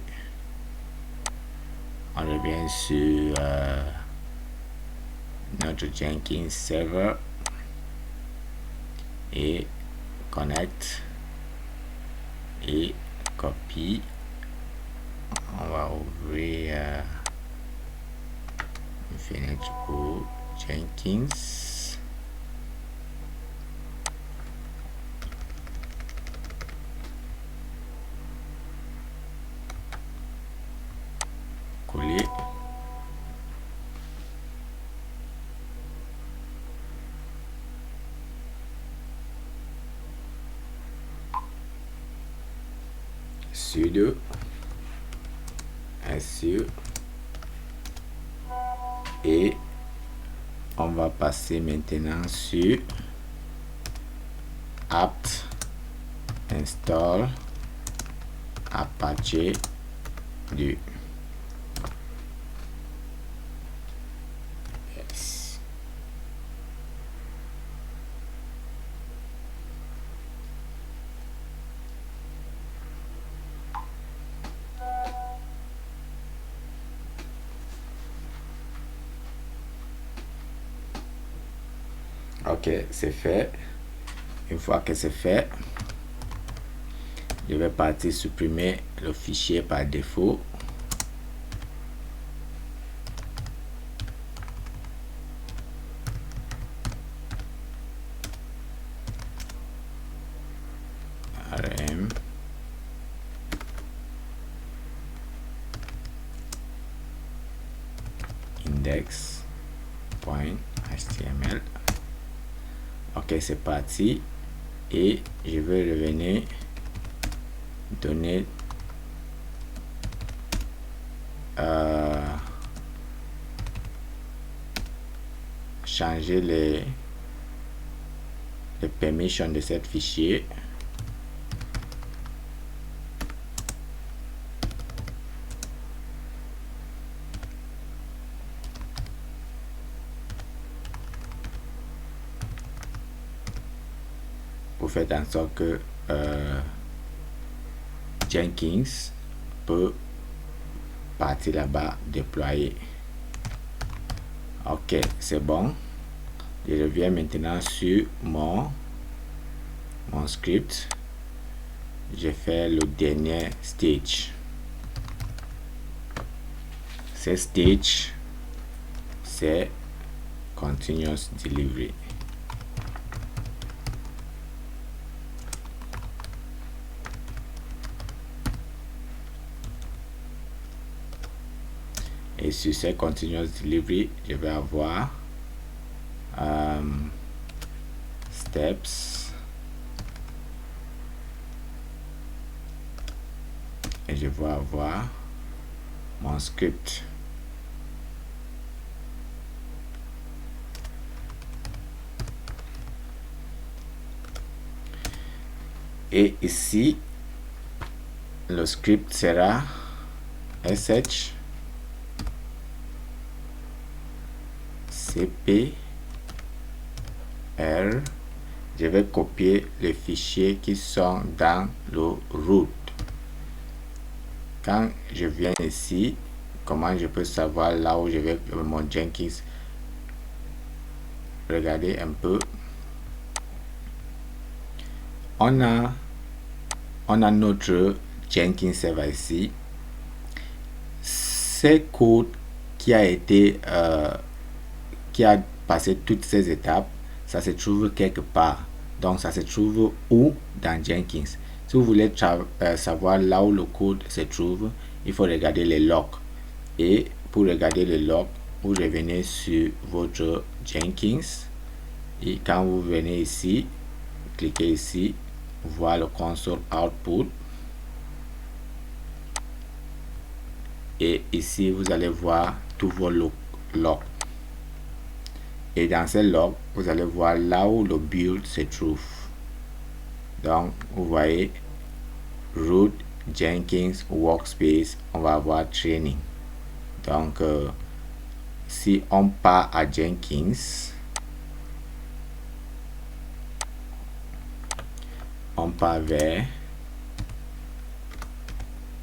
On revient sur notre Jenkins server et connect et copie. On va ouvrir une fenêtre pour Jenkins. Coller. Sudo su et on va passer maintenant sur apt install Apache 2. Yes. Ok, c'est fait. Une fois que c'est fait, je vais partir supprimer le fichier par défaut. rm index.html. Ok, c'est parti. Et je vais revenir donner changer les permissions de cet fichier. Pour faire en sorte que Jenkins peut partir là-bas déployer. Ok, c'est bon. Je reviens maintenant sur mon script. j'ai fait le dernier stage. Ce stage, c'est continuous delivery. Et sur ce continuous delivery, je vais avoir steps et je vais avoir mon script. Et ici, le script sera sh cp r. Je vais copier les fichiers qui sont dans le root. Quand je viens ici, comment je peux savoir là où je vais mon Jenkins? Regardez un peu. On a notre Jenkins server ici. Ce code qui a été qui a passé toutes ces étapes, ça se trouve quelque part. Donc ça se trouve où? Dans Jenkins. Si vous voulez savoir là où le code se trouve, il faut regarder les logs. Et pour regarder les logs, vous revenez sur votre Jenkins. Et quand vous venez ici, cliquez ici, voir le console output. Et ici, vous allez voir tous vos logs. Et dans ces logs, vous allez voir là où le build se trouve. Donc, vous voyez root, Jenkins, workspace, on va avoir training. Donc, si on part à Jenkins, on part vers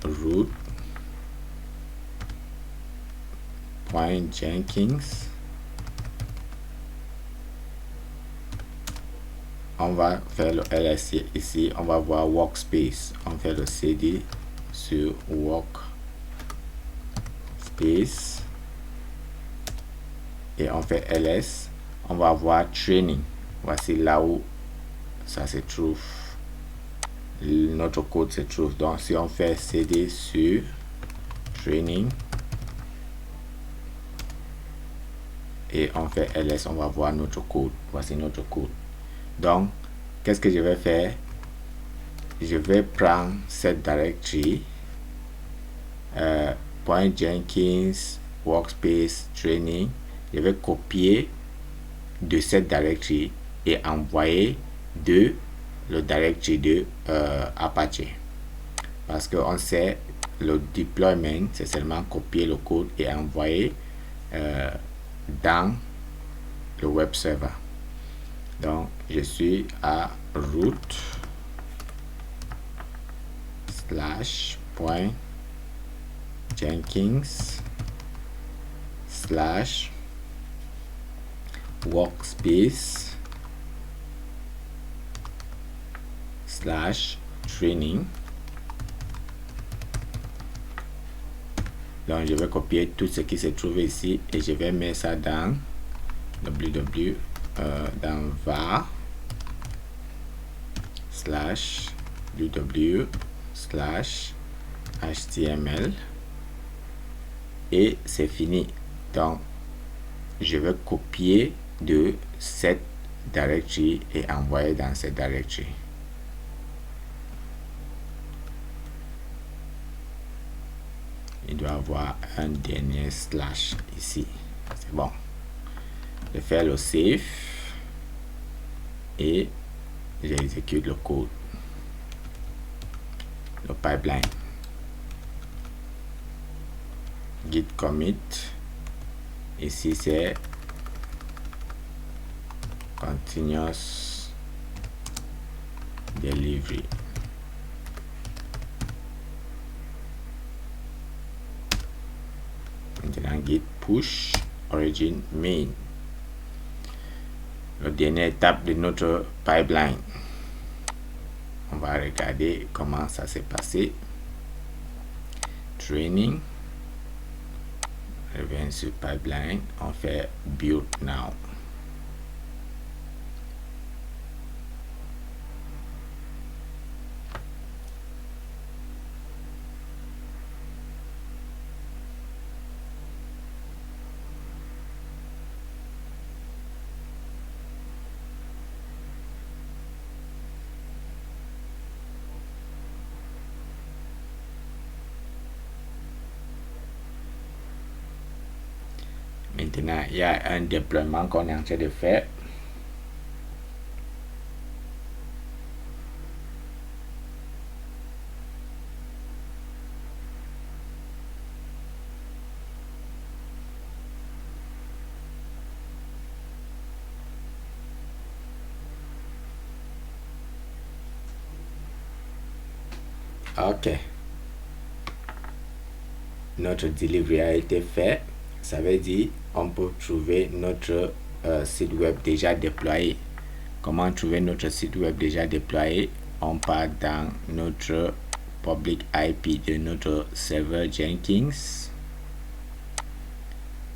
root.jenkins. On va faire le ls ici, on va voir workspace, on fait le cd sur workspace et on fait ls, on va voir training. Voici là où ça se trouve, notre code se trouve. Donc si on fait cd sur training et on fait ls, on va voir notre code. Voici notre code. Donc, qu'est-ce que je vais faire? Je vais prendre cette directory .jenkins workspace training. Je vais copier de cette directory et envoyer de le directory de Apache. Parce qu'on sait le deployment, c'est seulement copier le code et envoyer dans le web server. Donc, je suis à root/Jenkins/workspace/training. Donc, je vais copier tout ce qui se trouve ici et je vais mettre ça dans www dans var/ww/html et c'est fini. Donc je vais copier de cette directory et envoyer dans cette directory. Il doit avoir un dernier slash ici. C'est bon. Je fais le save et j'exécute le code, le pipeline. Git commit. Ici c'est continuous delivery. Maintenant git push origin main. La dernière étape de notre pipeline. on va regarder comment ça s'est passé. Training, revient sur pipeline, on fait build now. Maintenant, il y a un déploiement qu'on est en train de faire. Ok. Notre delivery a été fait. Ça veut dire on peut trouver notre site web déjà déployé. Comment trouver notre site web déjà déployé? On part dans notre public IP de notre serveur Jenkins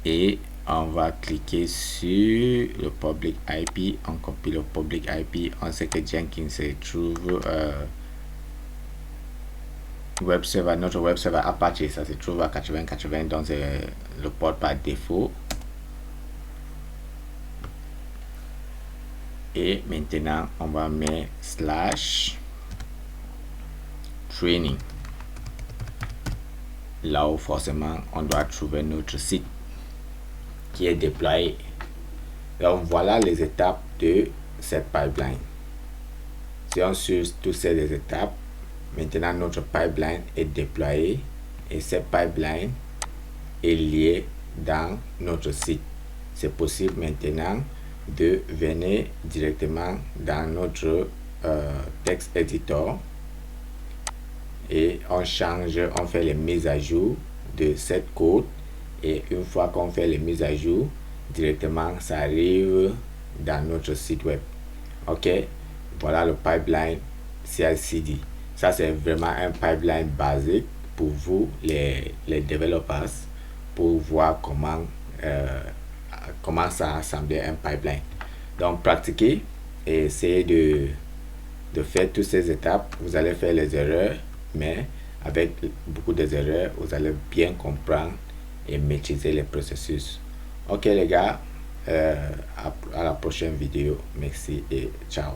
et on va cliquer sur le public IP. On copie le public IP. On sait que Jenkins se trouve web server, notre web server Apache, ça se trouve à 8080, donc c'est le port par défaut. Et maintenant on va mettre /training, là où forcément on doit trouver notre site qui est déployé. Donc voilà les étapes de cette pipeline. Si on suit toutes ces étapes, maintenant notre pipeline est déployée et cette pipeline est liée dans notre site. C'est possible maintenant de venir directement dans notre text editor et on change, on fait les mises à jour de cette code et une fois qu'on fait les mises à jour, directement ça arrive dans notre site web. Ok, voilà le pipeline CI/CD. Ça c'est vraiment un pipeline basique pour vous les développeurs, pour voir comment ça assembler un pipeline. Donc pratiquez et essayez de faire toutes ces étapes. Vous allez faire les erreurs, mais avec beaucoup d'erreurs, vous allez bien comprendre et maîtriser les processus. Ok les gars, à la prochaine vidéo. Merci et ciao.